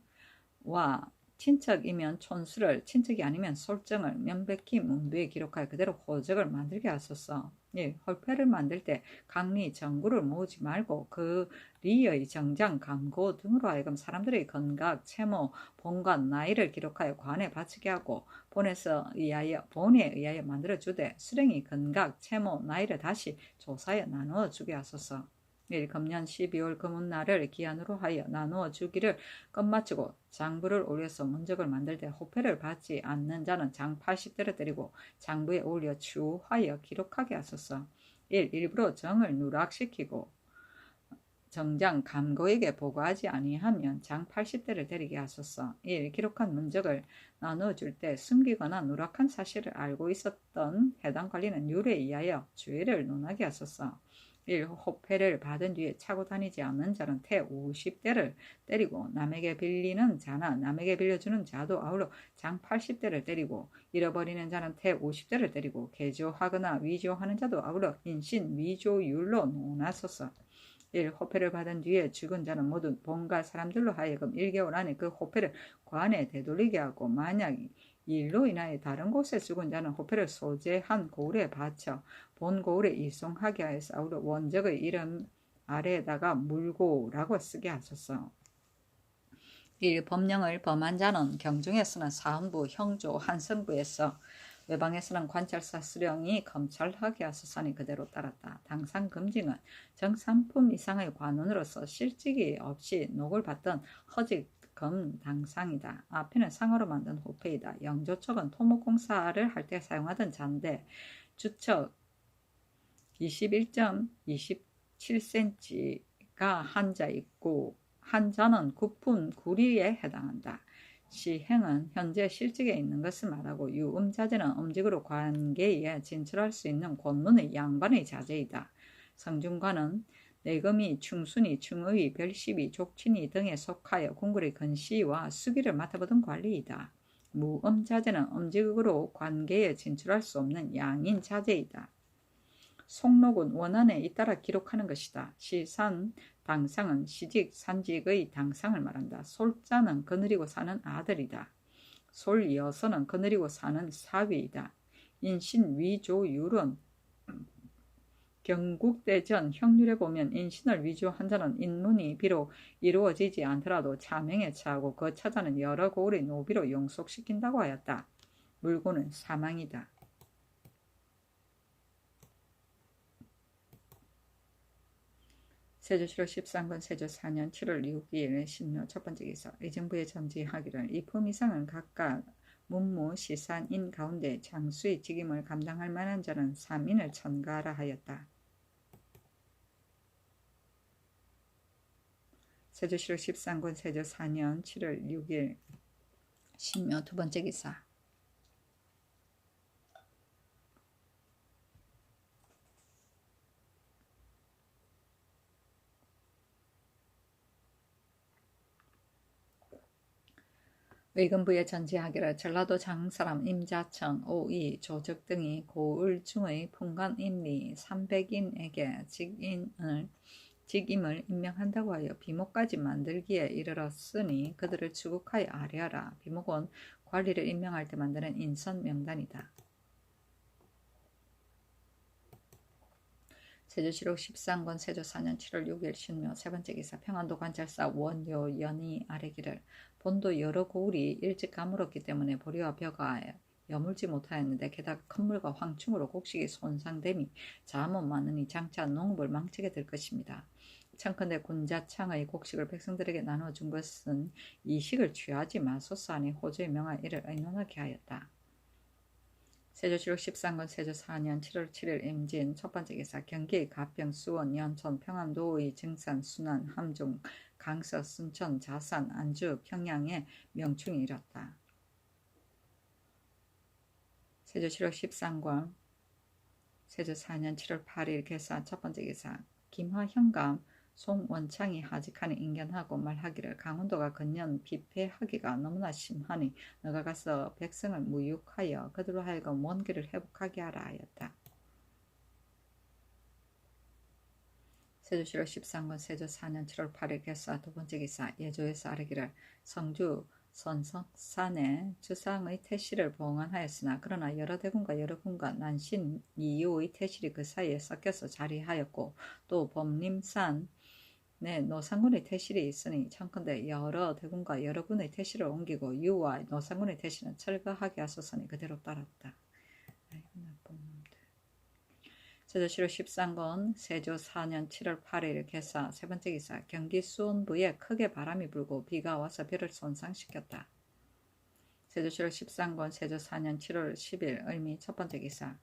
친척이면 촌수를 친척이 아니면 솔정을 명백히 문부에 기록하여 그대로 호적을 만들게 하소서. 1. 홀패를 만들 때 강리 정구를 모으지 말고 그 리의 정장 감고 등으로 하여금 사람들의 건각 채모 본관 나이를 기록하여 관에 바치게 하고 본에 의하여 만들어 주되 수령이 건각 채모 나이를 다시 조사해 나누어 주게 하소서. 1. 금년 12월 금운날을 기한으로 하여 나누어 주기를 끝마치고 장부를 올려서 문적을 만들 때 호패를 받지 않는 자는 장 80대를 때리고 장부에 올려 추하여 기록하게 하소서. 1. 일부러 정을 누락시키고 정장 감고에게 보고하지 아니하면 장 80대를 때리게 하소서. 1. 기록한 문적을 나누어 줄 때 숨기거나 누락한 사실을 알고 있었던 해당 관리는 율에 의하여 주의를 논하게 하소서. 1. 호패를 받은 뒤에 차고 다니지 않는 자는 태 50대를 때리고 남에게 빌리는 자나 남에게 빌려주는 자도 아울러 장 80대를 때리고 잃어버리는 자는 태 50대를 때리고 개조하거나 위조하는 자도 아울러 인신 위조율로 논하소서. 1. 호패를 받은 뒤에 죽은 자는 모두 본가 사람들로 하여금 1개월 안에 그 호패를 관에 되돌리게 하고 만약 일로 인하여 다른 곳에 죽은 자는 호패를 소재한 고을에 바쳐 본 고을에 이송하게 하여서 아울러 원적의 이름 아래에다가 물고라고 쓰게 하소서. 1. 법령을 범한 자는 경중에서는 사헌부, 형조, 한성부에서 외방에서는 관찰사 수령이 검찰하게 하소서니 그대로 따랐다. 당상 금징은 정삼품 이상의 관원으로서 실직이 없이 녹을 받던 허직 당상이다. 앞에는 상어로 만든 호패이다. 영조척은 토목공사를 할 때 사용하던 잔데 주척 21.27cm가 한자 있고 한자는 9푼 9리에 해당한다. 시행은 현재 실직에 있는 것을 말하고 유음자제는 음직으로 관계에 진출할 수 있는 권문의 양반의 자제이다. 성중관은 내금이, 충순이, 충의, 별십이, 족친이 등에 속하여 궁궐의 근시와 수기를 맡아보던 관리이다. 무음자제는 음직으로 관계에 진출할 수 없는 양인 자제이다. 속록은 원안에 잇따라 기록하는 것이다. 시산 당상은 시직, 산직의 당상을 말한다. 솔자는 거느리고 사는 아들이다. 솔여서는 거느리고 사는 사위이다. 인신 위조율은 경국대전 형률에 보면 인신을 위조한 자는 인문이 비록 이루어지지 않더라도 차명에 차하고 그 차자는 여러 고을의 노비로 용속시킨다고 하였다. 물고는 사망이다. 세조실록 13권 세조 4년 7월 6일 신묘 첫 번째 기사 의정부에 점지하기를 이 품 이상은 각각 문무 시산인 가운데 장수의 직임을 감당할 만한 자는 3인을 천가하라 하였다. 세조실록 13권 세조 4년 7월 6일 신묘 두 번째 기사 의금부에 전지하기를 전라도 장사람 임자청, 오이, 조적 등이 고을 중의 풍간임리 300인에게 직임을 임명한다고 하여 비목까지 만들기에 이르렀으니 그들을 추국하여 아뢰하라. 비목은 관리를 임명할 때 만드는 인선 명단이다. 세조실록 13권 세조 4년 7월 6일 신묘 세 번째 기사 평안도 관찰사 원요 연이 아뢰기를 본도 여러 고을이 일찍 가물었기 때문에 보리와 벼가 여물지 못하였는데 게다가 큰물과 황충으로 곡식이 손상됨이 자못 많으니 장차 농업을 망치게 될 것입니다. 청컨대 군자창의 곡식을 백성들에게 나눠준 것은 이식을 취하지 마소서 하니 호주의 명하 이를 의논하게 하였다. 세조실록 13권 세조 4년 7월 7일 임진 첫 번째 기사 경기 가평 수원 연천 평안도의 증산 순안 함중 강서 순천 자산 안주 평양에 명충이 일었다. 세조실록 13권 세조 4년 7월 8일 개사 첫 번째 기사 김화 현감 송원창이 하직하니 인견하고 말하기를 강원도가 근년 비패하기가 너무나 심하니 너가 가서 백성을 무육하여 그들로 하여금 원기를 회복하게 하라 하였다. 세조실록 13권 세조 4년 7월 8일 개사 두 번째 기사 예조에서 아뢰기를 성주 선석산에 주상의 태실을 봉안하였으나 그러나 여러 대군과 여러 군과 난신 이유의 태실이 그 사이에 섞여서 자리하였고 또 범림산 내 노상군의 태실이 있으니 청컨대 여러 대군과 여러 군의 태실을 옮기고 유와 노상군의 태실은 철거하게 하소서니 그대로 따랐다. 아이고 나쁜 놈들. 세조실록 13권 세조 4년 7월 8일 개사 세 번째 기사 경기 수원부에 크게 바람이 불고 비가 와서 벼를 손상시켰다. 세조실록 13권 세조 4년 7월 10일 을미 첫 번째 기사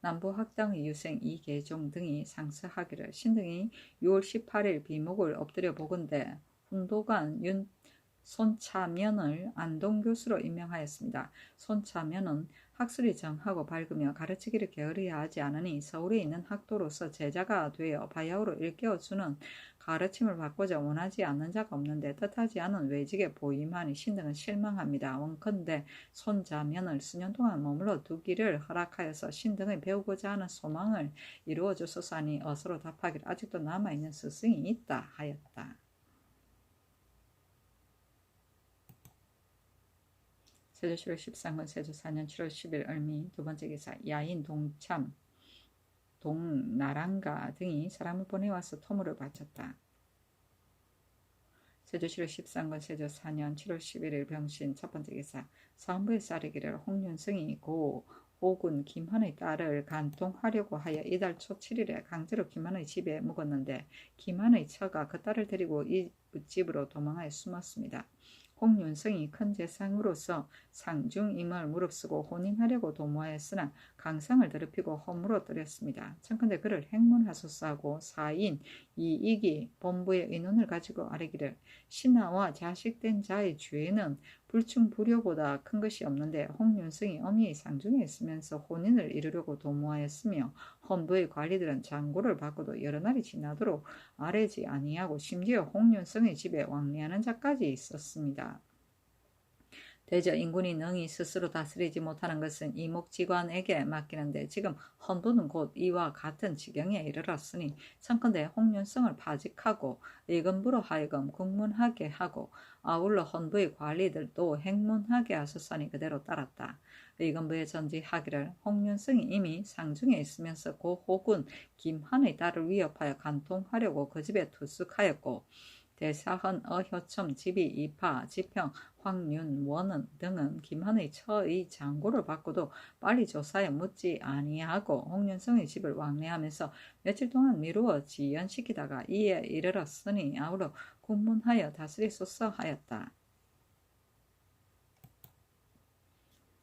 남부학당의 유생 이계종 등이 상서하기를 신등이 6월 18일 비목을 엎드려 보건대 훈도관 손차면을 안동교수로 임명하였습니다. 손차면은 학술이 정하고 밝으며 가르치기를 게으르야 하지 않으니 서울에 있는 학도로서 제자가 되어 바야흐로 일깨워주는 가르침을 받고자 원하지 않는 자가 없는데 뜻하지 않은 외직에 보임하니 신등은 실망합니다. 원컨대 손자면을 수년 동안 머물러 두기를 허락하여서 신등의 배우고자 하는 소망을 이루어 주소서 하니 어서로 답하기를 아직도 남아있는 스승이 있다 하였다. 세조실록 13권 세조 4년 7월 10일 을미 두 번째 기사 야인 동참 동나랑가 등이 사람을 보내와서 토물을 바쳤다. 세조실록 13권 세조 4년 7월 11일 병신 첫 번째 기사 사헌부에 싸르기를 홍윤승이 고 호군 김한의 딸을 간통하려고 하여 이달 초 7일에 강제로 김한의 집에 묵었는데 김한의 처가 그 딸을 데리고 이 집으로 도망하여 숨었습니다. 홍윤성이 큰 재상으로서 상중임을 무릅쓰고 혼인하려고 도모하였으나 강상을 더럽히고 허물어 떨었습니다. 청컨대 그를 행문하소서 하고 사인 이익이 본부의 의논을 가지고 아뢰기를 신하와 자식된 자의 죄는 불충불효보다 큰 것이 없는데 홍윤성이 엄히 상중에 있으면서 혼인을 이루려고 도모하였으며 헌부의 관리들은 장고를 받고도 여러 날이 지나도록 아뢰지 아니하고 심지어 홍윤성의 집에 왕래하는 자까지 있었습니다. 대저 인군이 능히 스스로 다스리지 못하는 것은 이목지관에게 맡기는데 지금 헌부는 곧 이와 같은 지경에 이르렀으니 청컨대 홍윤성을 파직하고 의금부로 하여금 국문하게 하고 아울러 헌부의 관리들도 행문하게 하소서니 그대로 따랐다. 의금부에 전지하기를 홍윤성이 이미 상중에 있으면서 고 호군 김한의 딸을 위협하여 간통하려고 그 집에 투숙하였고 대사헌 어효첨 집이 이파 지평 황윤원은 등은 김한의 처의 장고를 받고도 빨리 조사에 묻지 아니하고 홍윤성의 집을 왕래하면서 며칠 동안 미루어 지연시키다가 이에 이르렀으니 아울러 국문하여 다스리소서 하였다.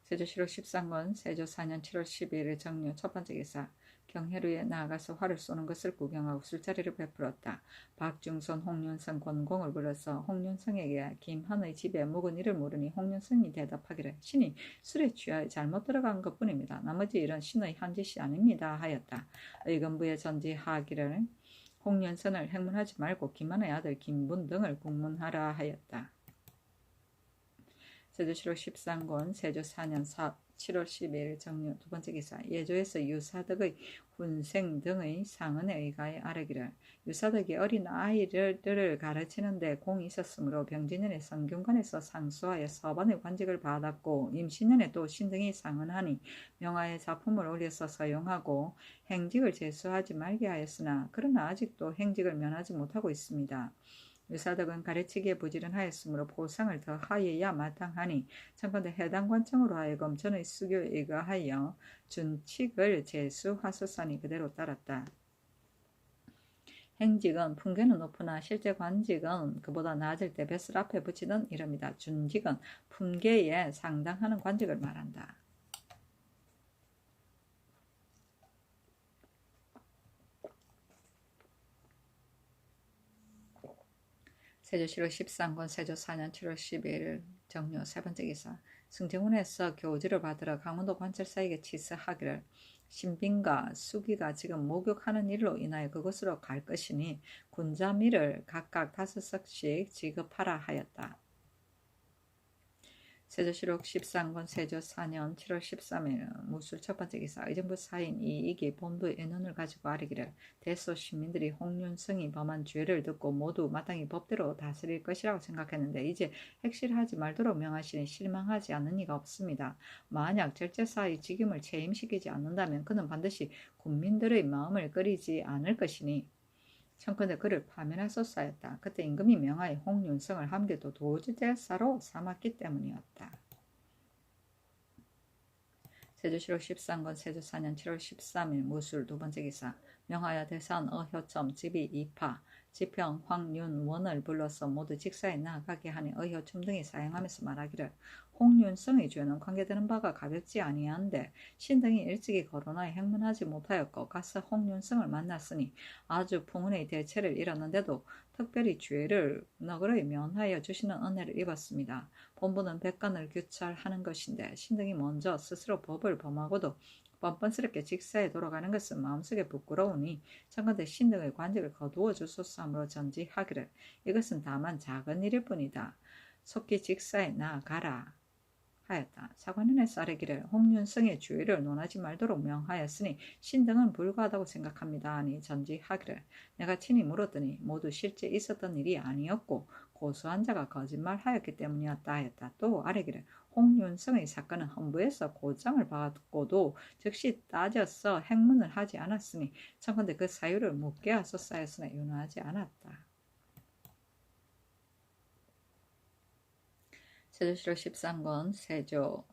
세조실록 13권 세조 4년 7월 12일 정료 첫 번째 기사 경혜루에 나아가서 활을 쏘는 것을 구경하고 술자리를 베풀었다. 박중선, 홍윤성, 권공을 불러서 홍윤성에게 김한의 집에 묵은 일을 물으니 홍윤성이 대답하기를 신이 술에 취하여 잘못 들어간 것뿐입니다. 나머지 일은 신의 한 짓이 아닙니다 하였다. 의금부에 전지하기를 홍윤성을 행문하지 말고 김한의 아들 김분 등을 국문하라 하였다. 세조실록 13권 세조 4년 7월 12일 정료 두 번째 기사 예조에서 유사덕의 훈생 등의 상언에 의가에 아뢰기를 유사덕이 어린 아이들을 가르치는데 공이 있었으므로 병진년에 성균관에서 상수하여 서반의 관직을 받았고 임신년에 또 신등이 상언하니 명하에 작품을 올려서 서용하고 행직을 제수하지 말게 하였으나 그러나 아직도 행직을 면하지 못하고 있습니다. 유사덕은 가르치기에 부지런하였으므로 보상을 더 하여야 마땅하니 청컨대 해당 관청으로 하여금 전의 수교에 의거하여 준칙을 제수하소서니 그대로 따랐다. 행직은 품계는 높으나 실제 관직은 그보다 낮을 때 뱃을 앞에 붙이던 이름이다. 준직은 품계에 상당하는 관직을 말한다. 세조실록 13권 세조 4년 7월 12일 정료 세 번째 기사 승정원에서 교지를 받으러 강원도 관찰사에게 치서하기를 신빈과 수기가 지금 목욕하는 일로 인하여 그곳으로 갈 것이니 군자미를 각각 5석씩 지급하라 하였다. 세조실록 13권 세조 4년 7월 13일 무술 첫 번째 기사 의정부 사인 이익이 본부의 의논을 가지고 아뢰기를 대소 시민들이 홍윤성이 범한 죄를 듣고 모두 마땅히 법대로 다스릴 것이라고 생각했는데 이제 핵실하지 말도록 명하시니 실망하지 않는 이가 없습니다. 만약 절제사의 직임을 체임시키지 않는다면 그는 반드시 국민들의 마음을 끓이지 않을 것이니 청컨대 그를 파면하소서 하였다. 그때 임금이 명하여 홍윤성을 함께도 도지대사로 삼았기 때문이었다. 세조실록 13권 세조 4년 7월 13일 무술 두 번째 기사 명하여 대사헌 어효첨 집이 이파 지평, 황윤, 원을 불러서 모두 직사에 나아가게 하니 의효춤 등이 사용하면서 말하기를 홍윤성의 죄는 관계되는 바가 가볍지 아니한데 신등이 일찍이 거론하여 행문하지 못하였고 가서 홍윤성을 만났으니 아주 풍운의 대체를 이뤘는데도 특별히 죄를 너그러이 면하여 주시는 은혜를 입었습니다. 본부는 백관을 규찰하는 것인데 신등이 먼저 스스로 법을 범하고도 뻔뻔스럽게 직사에 돌아가는 것은 마음속에 부끄러우니 청컨대 신등의 관직을 거두어 주소서 하므로 전지하기를 이것은 다만 작은 일일 뿐이다. 속히 직사에 나아가라 하였다. 사관원에서 아뢰기를 홍윤성의 주의를 논하지 말도록 명하였으니 신등은 불가하다고 생각합니다 하니 전지하기를 내가 친히 물었더니 모두 실제 있었던 일이 아니었고 고소한 자가 거짓말하였기 때문이었다 하였다. 또 아뢰기를 홍윤성의 사건은 헌부에서 고장을 받고도 즉시 따져서 행문을 하지 않았으니 청컨대 그 사유를 묻게 하소서 하였으나 윤허하지 않았다. 세조실록 13권 세조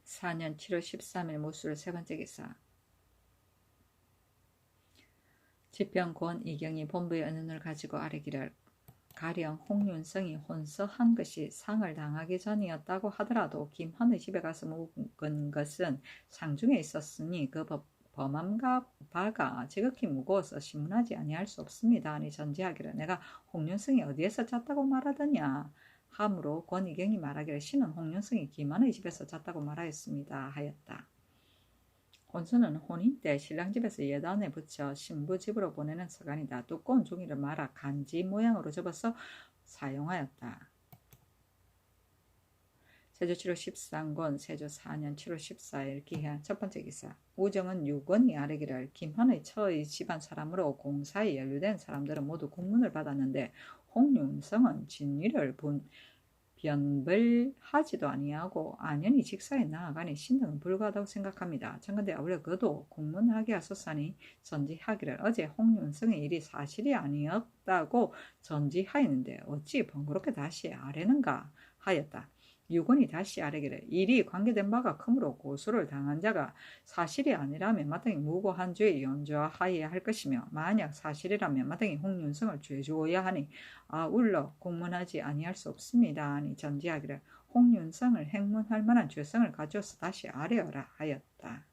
4년 7월 13일 모술 세 번째 기사. 지평 권 이경이 본부의 은은을 가지고 아뢰기를 가령 홍윤성이 혼서한 것이 상을 당하기 전이었다고 하더라도 김헌의 집에 가서 묵은 것은 상중에 있었으니 그 범한 바가 지극히 무거워서 신문하지 아니할 수 없습니다 하니 전지하기를 내가 홍윤성이 어디에서 잤다고 말하더냐 하므로 권이경이 말하기를 신은 홍윤성이 김헌의 집에서 잤다고 말하였습니다 하였다. 혼서는 혼인 때 신랑 집에서 예단에 붙여 신부 집으로 보내는 서간이다. 두꺼운 종이를 말아 간지 모양으로 접어서 사용하였다. 세조 7월 13권 세조 4년 7월 14일 기해 첫 번째 기사. 우정은 유권이 아뢰기를 김헌의 처의 집안 사람으로 공사에 연루된 사람들은 모두 공문을 받았는데 홍윤성은 진위를 변별하지도 아니하고 안연히 직사에 나아가니 신등은 불가하다고 생각합니다. 청컨대 아울러 그도 공문하게 하소서니 전지하기를 어제 홍윤성의 일이 사실이 아니었다고 전지하였는데 어찌 번거롭게 다시 아뢰는가 하였다. 유권이 다시 아뢰기를 일이 관계된 바가 크므로 고소를 당한 자가 사실이 아니라면 마땅히 무고한 죄에 연좌하여야 할 것이며 만약 사실이라면 마땅히 홍윤성을 죄주어야 하니 아울러 공문하지 아니할 수 없습니다 하니 전지하기를 홍윤성을 행문할 만한 죄성을 가져서 다시 아뢰어라 하였다.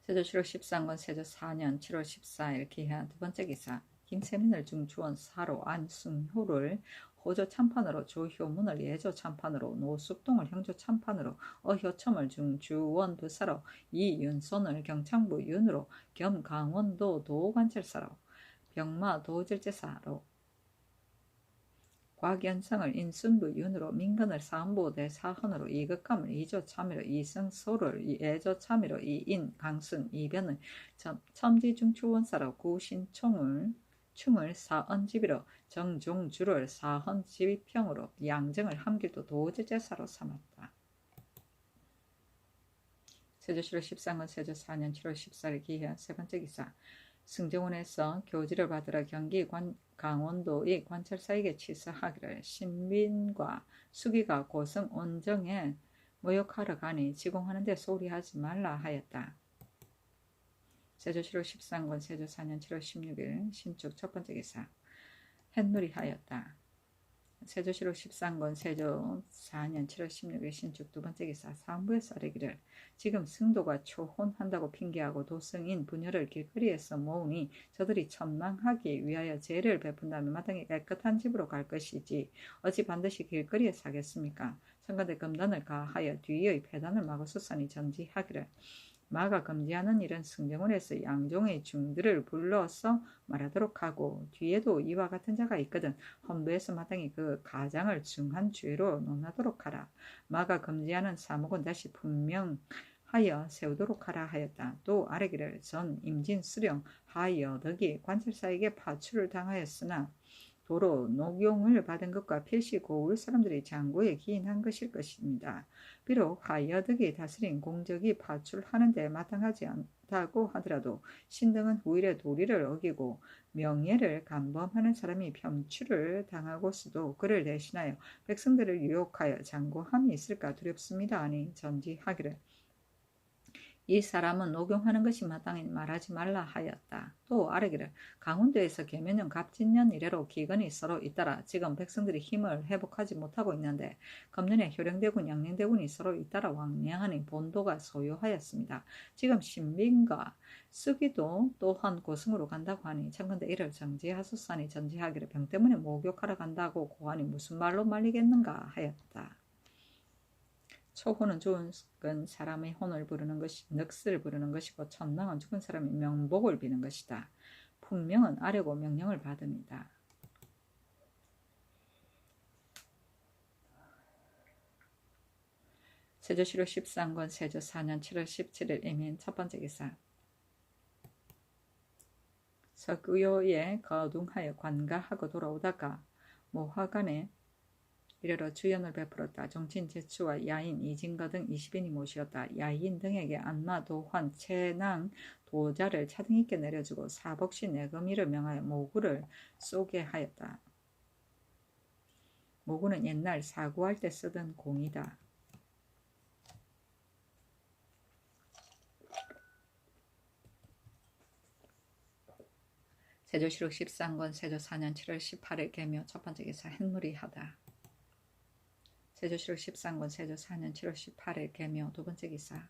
세조 7월 13권 세조 4년 7월 14일 기한 두 번째 기사. 김세민을 중주원 사로 안승효를 호조 참판으로 조효문을 예조 참판으로 노숙동을 형조 참판으로 어효첨을 중주원 부사로 이윤손을 경창부 윤으로 겸 강원도 도관찰사로 병마 도질제사로 곽연성을 인순부 윤으로 민건을 사헌부 대사헌으로 이극감을 이조 참의로 이승소를 예조 참의로 이인 강순 이변을 첨지중추원사로 구신총을 충을 사언지비로 정종주를 사헌지비평으로 양정을 함길도 도지제사로 삼았다. 세조실록 13권 세조 4년 7월 14일 기해 세 번째 기사. 승정원에서 교지를 받으러 경기 강원도의 관찰사에게 치서하기를 신빈과 수기가 고성 온정에 모욕하러 가니 지공하는데 소리하지 말라 하였다. 세조 7월 13권 세조 4년 7월 16일 신축 첫 번째 기사. 햇놀이 하였다. 세조 7월 13권 세조 4년 7월 16일 신축 두 번째 기사. 사헌부에서 아뢰기를 지금 승도가 초혼한다고 핑계하고 도승인 부녀를 길거리에서 모으니 저들이 천망하기 위하여 죄를 베푼다면 마땅히 깨끗한 집으로 갈 것이지 어찌 반드시 길거리에 사겠습니까? 청컨대 금단을 가하여 뒤의 폐단을 막으소서니 전지하기를 마가 금지하는 일은 승정원에서 양종의 중들을 불러서 말하도록 하고 뒤에도 이와 같은 자가 있거든 헌부에서 마땅히 그 가장을 중한 죄로 논하도록 하라. 마가 금지하는 사목은 다시 분명하여 세우도록 하라 하였다. 또 아뢰기를 전 임진 수령 하여덕이 관찰사에게 파출을 당하였으나 도로 녹용을 받은 것과 필시 고을 사람들이 장고에 기인한 것일 것입니다. 비록 하여덕이 다스린 공적이 파출하는 데 마땅하지 않다고 하더라도 신등은 후일에 도리를 어기고 명예를 간범하는 사람이 편출을 당하고서도 그를 대신하여 백성들을 유혹하여 장고함이 있을까 두렵습니다 하니 전지하기를 이 사람은 녹용하는 것이 마땅히 말하지 말라 하였다. 또 아뢰기를 강원도에서 계면년 갑진년 이래로 기근이 서로 잇따라 지금 백성들이 힘을 회복하지 못하고 있는데 금년에 효령대군 양녕대군이 서로 잇따라 왕래하니 본도가 소요하였습니다. 지금 신빈과 쓰기도 또한 고승으로 간다고 하니 청건대 이를 정지하소서니 전지하기를 병 때문에 목욕하러 간다고 고하니 무슨 말로 말리겠는가 하였다. 초혼은 죽은 사람의 혼을 부르는 것이 넋을 부르는 것이고 천명은 죽은 사람의 명복을 비는 것이다. 풍명은 아뢰고 명령을 받음이다. 세조실록 13권 세조 4년 7월 17일 이민 첫 번째 기사. 석의호에 거둥하여 관가하고 돌아오다가 모화관에 이르러 주연을 베풀었다. 정친 제추와 야인, 이진거 등 20인이 모시었다. 야인 등에게 안마, 도환, 채낭, 도자를 차등 있게 내려주고 사복시 내금이를 명하여 모구를 쏘게 하였다. 모구는 옛날 사구할 때 쓰던 공이다. 세조실록 13권 세조 4년 7월 18일 개묘 첫 번째 기사. 햇무리하다. 세조실록 13권 세조 4년 7월 18일 개묘 두 번째 기사.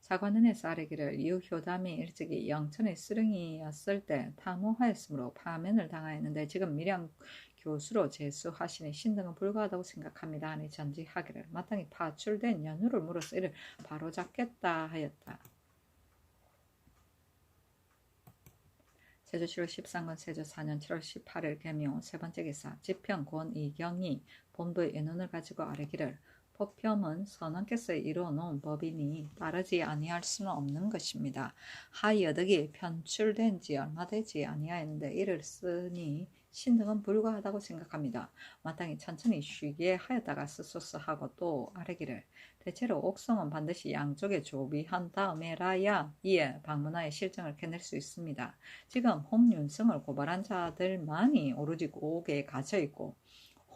사관은에서 아뢰기를 유효담이 일찍이 영천의 수령이었을 때 탐호하였으므로 파면을 당하였는데 지금 밀양 교수로 재수하시니 신등은 불가하다고 생각합니다 하니 전지하기를 마땅히 파출된 연유를 물어서 이를 바로잡겠다 하였다. 세조실록 13권 세조 4년 7월 18일 개묘 세 번째 기사. 지평 권이경이 본도의 의논을 가지고 아뢰기를 포평은 선왕께서 이루어 놓은 법이니 따르지 아니할 수는 없는 것입니다. 하여덕이 편출된 지 얼마 되지 아니하였는데 이를 쓰니 신등은 불가하다고 생각합니다. 마땅히 천천히 쉬게 하였다가 쓰소서 하고 또 아뢰기를 대체로 옥성은 반드시 양쪽에 조비한 다음에라야 이에 방문하여 실정을 캐낼 수 있습니다. 지금 홍윤성을 고발한 자들만이 오로지 옥에 갇혀있고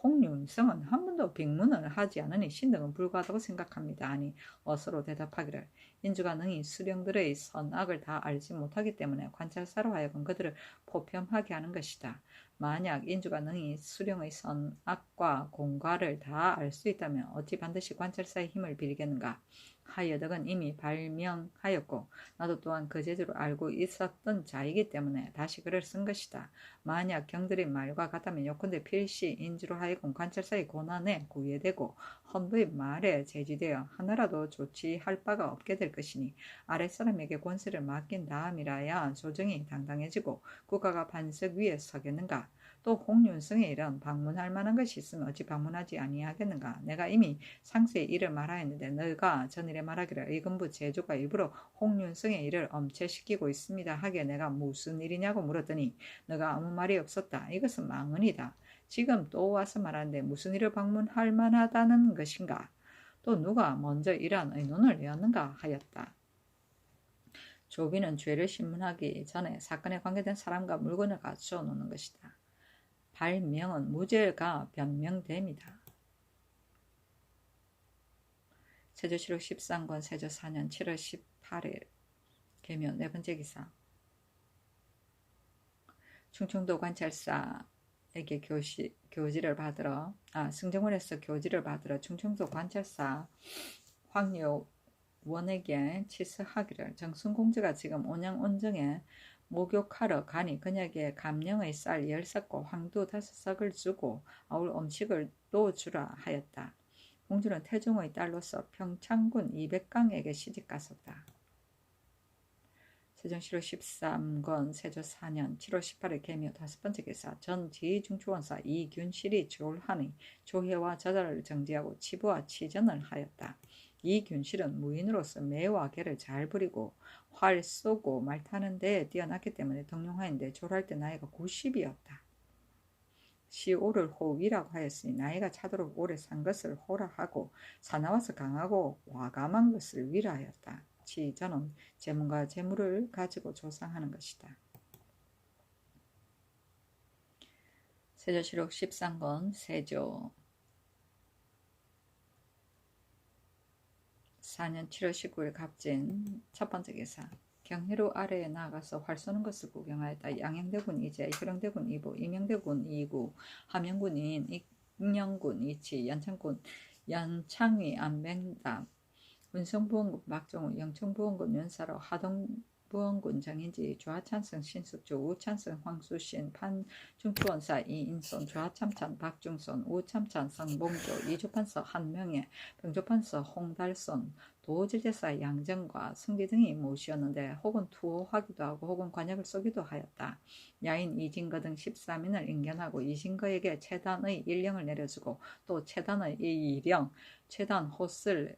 홍윤성은 한 번도 빅문을 하지 않으니 신등은 불가하다고 생각합니다. 아니 어서로 대답하기를 인주가 능히 수령들의 선악을 다 알지 못하기 때문에 관찰사로 하여금 그들을 포편하게 하는 것이다. 만약 인주가 능히 수령의 선악과 공과를 다 알 수 있다면 어찌 반드시 관찰사의 힘을 빌겠는가. 하여덕은 이미 발명하였고 나도 또한 그 재주를 알고 있었던 자이기 때문에 다시 글을 쓴 것이다. 만약 경들의 말과 같다면 요컨대 필시 인주로 하여금 관찰사의 고난에 구애되고 헌부의 말에 제지되어 하나라도 조치할 바가 없게 될 것이니 아랫사람에게 권세를 맡긴 다음이라야 조정이 당당해지고 국가가 반석 위에 서겠는가. 또 홍윤성의 일은 방문할 만한 것이 있으면 어찌 방문하지 아니하겠는가. 내가 이미 상세히 이를 말하였는데 너가 전일에 말하기를 의금부 제주가 일부러 홍윤성의 일을 엄체시키고 있습니다 하기에 내가 무슨 일이냐고 물었더니 너가 아무 말이 없었다. 이것은 망언이다. 지금 또 와서 말하는데 무슨 일을 방문할 만하다는 것인가. 또 누가 먼저 이러한 의논을 내었는가 하였다. 조비는 죄를 신문하기 전에 사건에 관계된 사람과 물건을 갖추어 놓는 것이다. 발명은 무죄가 변명됩니다. 세조실록 13권 세조 4년 7월 18일 개묘 네 번째 기사. 충청도 관찰사에게 교지를 받으러 승정원에서 교지를 받으러 충청도 관찰사 황여원에게 치서하기를 정순공주가 지금 온양온정에 목욕하러 가니 그녀에게 감령의 쌀 10석과 황두 5석을 주고 아울 음식을 또 주라 하였다. 공주는 태종의 딸로서 평창군 200강에게 시집갔었다. 세종실록 13권 세조 4년 7월 18일 개묘 다섯 번째 기사. 전 제2중추원사 이균실이 조울하니 조회와 저자를 정지하고 치부와 치전을 하였다. 이균실은 무인으로서 매와 개를 잘 부리고 활 쏘고 말 타는 데에 뛰어났기 때문에 등용하였는데 조울할 때 나이가 90이었다. 시오를 호위라고 하였으니 나이가 차도록 오래 산 것을 호라 하고 사나워서 강하고 와감한 것을 위라 하였다. 치전은 재물과 재물을 가지고 조상하는 것이다. 세조실록 13권 세조 4년 7월 19일 갑진 첫 번째 기사. 경희로 아래에 나아가서 활 쏘는 것을 구경하였다. 양양대군 이제, 효령대군 2부, 임영대군 2구, 함영군 2인, 익영군 2치, 연창위 안맹답, 운성부원군 박정우, 영청부원군 윤사로, 하동부원군 정인지, 좌찬성 신숙주, 우찬성 황수신, 판중추원사 이인손, 좌참찬 박중손, 우참찬 성봉조, 이조판서 한명예, 병조판서 홍달손, 도질대사 양정과 승리 등이 모시었는데 혹은 투호하기도 하고 혹은 관역을 쏘기도 하였다. 야인 이진거 등 13인을 인견하고 이진거에게 최단의 일령을 내려주고 또 최단의 이 일령, 최단 호슬,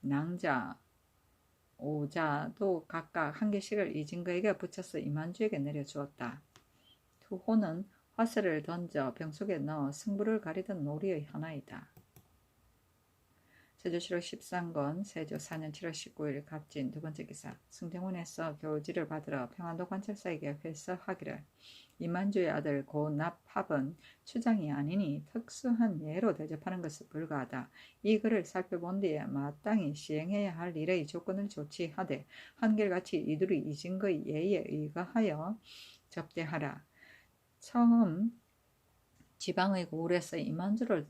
낭자, 오자도 각각 한 개씩을 이진거에게 붙여서 이만주에게 내려주었다. 투호는 화살을 던져 병 속에 넣어 승부를 가리던 놀이의 하나이다. 세조실록 13권 세조 4년 7월 19일 갑진 두 번째 기사. 승정원에서 교지를 받으러 평안도 관찰사에게 회서하기를 이만주의 아들 고납합은 추장이 아니니 특수한 예로 대접하는 것은 불가하다. 이 글을 살펴본 뒤에 마땅히 시행해야 할 일의 조건을 조치하되 한결같이 이들이 이진거의 예에 의거하여 접대하라. 처음 지방의 고을에서 이만주를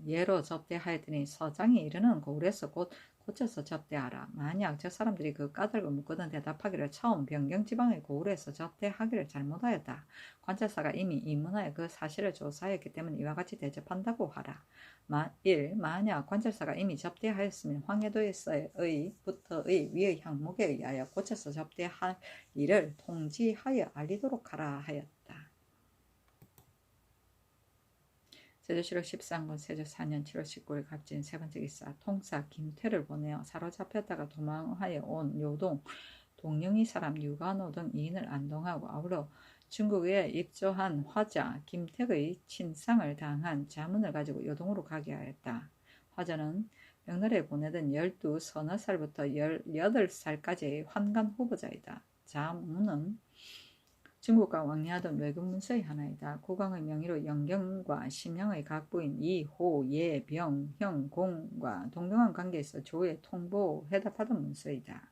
예로 접대하였더니 서장이 이르는 고을에서 곧 고쳐서 접대하라. 만약 저 사람들이 그 까닭을 묻거든 대답하기를 처음 변경지방의 고을에서 접대하기를 잘못하였다. 관찰사가 이미 입문하여 그 사실을 조사하였기 때문에 이와 같이 대접한다고 하라. 1. 만약 관찰사가 이미 접대하였으면 황해도에서의 위의 항목에 의하여 고쳐서 접대할 일을 통지하여 알리도록 하라 하였다. 세조실록 13권 세조 4년 7월 19일 갑진 세 번째 기사. 통사 김태를 보내어 사로잡혔다가 도망하여 온 요동, 동영이 사람 유관호 등 2인을 안동하고 아울러 중국에 입조한 화자 김택의 친상을 당한 자문을 가지고 요동으로 가게 하였다. 화자는 명나라에 보내던 12 서너 살부터 18살까지의 환관 후보자이다. 자문은 중국과 왕래하던 외국 문서의 하나이다. 국왕의 명의로 영경과 심양의 각부인 이, 호, 예, 병, 형, 공과 동등한 관계에서 조에 통보해답하던 문서이다.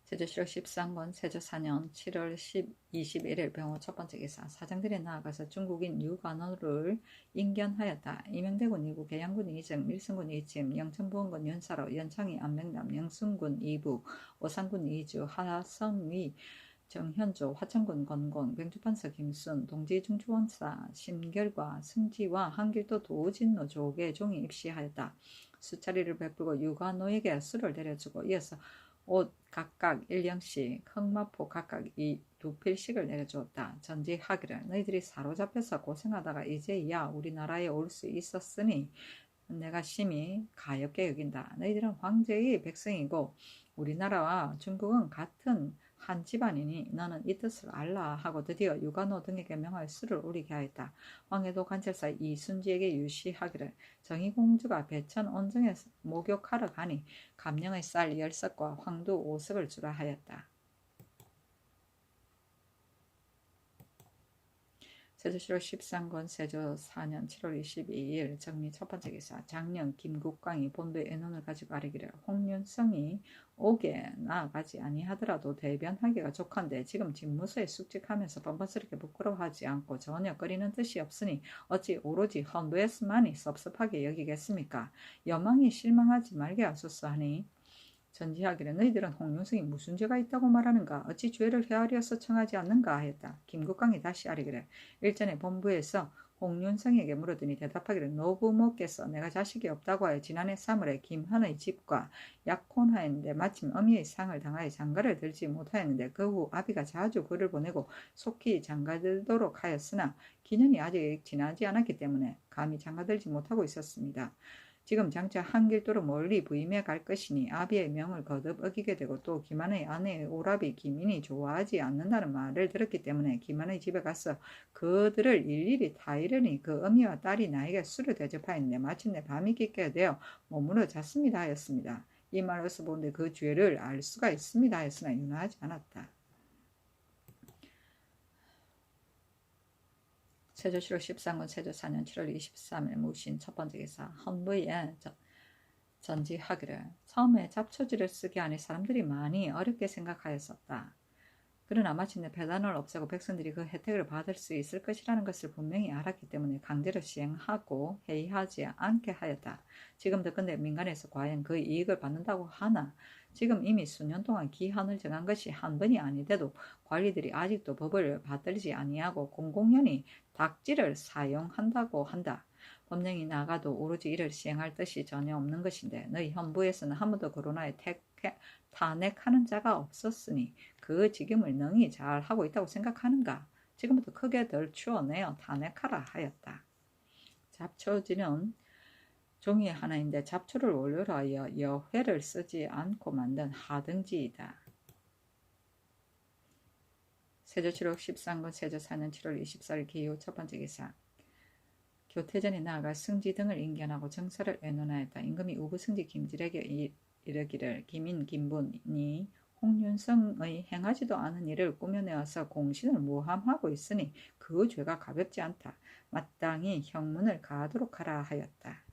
세조실록 13권 세조 4년 7월 21일 병호 첫 번째 기사. 사장들이 나아가서 중국인 유관호를 인견하였다. 이명대군 2구, 계양군 2정, 밀승군 2침, 영천부원군 윤사로, 연창이 안맹남, 영순군 2부, 오산군 2주, 하성위, 정현조, 화천군 건곤, 병주판서 김순, 동지중추원사 심결과 승지와 한길도 도진노 조계 종이 입시하였다. 수차례를 베풀고 유관호에게 술을 내려주고 이어서 옷 각각 1령씩, 흑마포 각각 2필씩을 내려주었다. 전지하기를 너희들이 사로잡혀서 고생하다가 이제야 우리나라에 올 수 있었으니 내가 심히 가엾게 여긴다. 너희들은 황제의 백성이고 우리나라와 중국은 같은 한 집안이니 너는 이 뜻을 알라 하고 드디어 유관호 등에게 명하여 술을 우리게 하였다. 황해도 관찰사 이순지에게 유시하기를 정의공주가 배천 온정에 목욕하러 가니 감령의 쌀 10석과 황두 5석을 주라 하였다. 세조실록 13권 세조 4년 7월 22일 정리 첫 번째 기사. 장령 김국광이 본부의 의논을 가지고 아뢰기를 홍윤성이 옥에 나아가지 아니하더라도 대변하기가 족한데 지금 집무소에 숙직하면서 뻔뻔스럽게 부끄러워하지 않고 전혀 꺼리는 뜻이 없으니 어찌 오로지 헌부에서만이 섭섭하게 여기겠습니까? 여망이 실망하지 말게 하소서 하니 전지하기를 너희들은 홍윤성이 무슨 죄가 있다고 말하는가? 어찌 죄를 헤아려서 청하지 않는가 하였다. 김국광이 다시 아뢰기를 일전에 본부에서 홍윤성에게 물었더니 대답하기를 노부모께서 내가 자식이 없다고 하여 지난해 3월에 김한의 집과 약혼하였는데 마침 어미의 상을 당하여 장가를 들지 못하였는데 그 후 아비가 자주 글을 보내고 속히 장가들도록 하였으나 기년이 아직 지나지 않았기 때문에 감히 장가들지 못하고 있었습니다. 지금 장차 한길도로 멀리 부임해 갈 것이니 아비의 명을 거듭 어기게 되고 또 김한의 아내의 오라비 김인이 좋아하지 않는다는 말을 들었기 때문에 김한의 집에 가서 그들을 일일이 타이르니 그 어미와 딸이 나에게 술을 대접하였는데 마침내 밤이 깊게 되어 머무러 잤습니다 하였습니다. 이 말로서 보는데 그 죄를 알 수가 있습니다 하였으나 윤하지 않았다. 세조실록 13권 세조 4년 7월 23일 무신 첫 번째 기사. 헌부에 전지하기를 처음에 잡초지를 쓰게 하니 사람들이 많이 어렵게 생각하였었다. 그러나 마침내 폐단을 없애고 백성들이 그 혜택을 받을 수 있을 것이라는 것을 분명히 알았기 때문에 강제로 시행하고 회의하지 않게 하였다. 지금도 근데 민간에서 과연 그 이익을 받는다고 하나? 지금 이미 수년 동안 기한을 정한 것이 한 번이 아니돼도 관리들이 아직도 법을 받들지 아니하고 공공연히 닥지를 사용한다고 한다. 법령이 나가도 오로지 이를 시행할 뜻이 전혀 없는 것인데 너희 현부에서는 한 번도 코로나에 탄핵하는 자가 없었으니 그 직임을 능히 잘 하고 있다고 생각하는가? 지금부터 크게 덜 추어내어 탄핵하라 하였다. 잡초지는 종이 하나인데 잡초를 원료로 하여 여회를 쓰지 않고 만든 하등지이다. 세조 7월 13군 세조 4년 7월 24일 기후 첫 번째 기사. 교태전에 나아가 승지 등을 인견하고 정사를 의논하였다. 임금이 우부승지 김질에게 이르기를 김인 김분이 홍윤성의 행하지도 않은 일을 꾸며내어서 공신을 모함하고 있으니 그 죄가 가볍지 않다. 마땅히 형문을 가하도록 하라 하였다.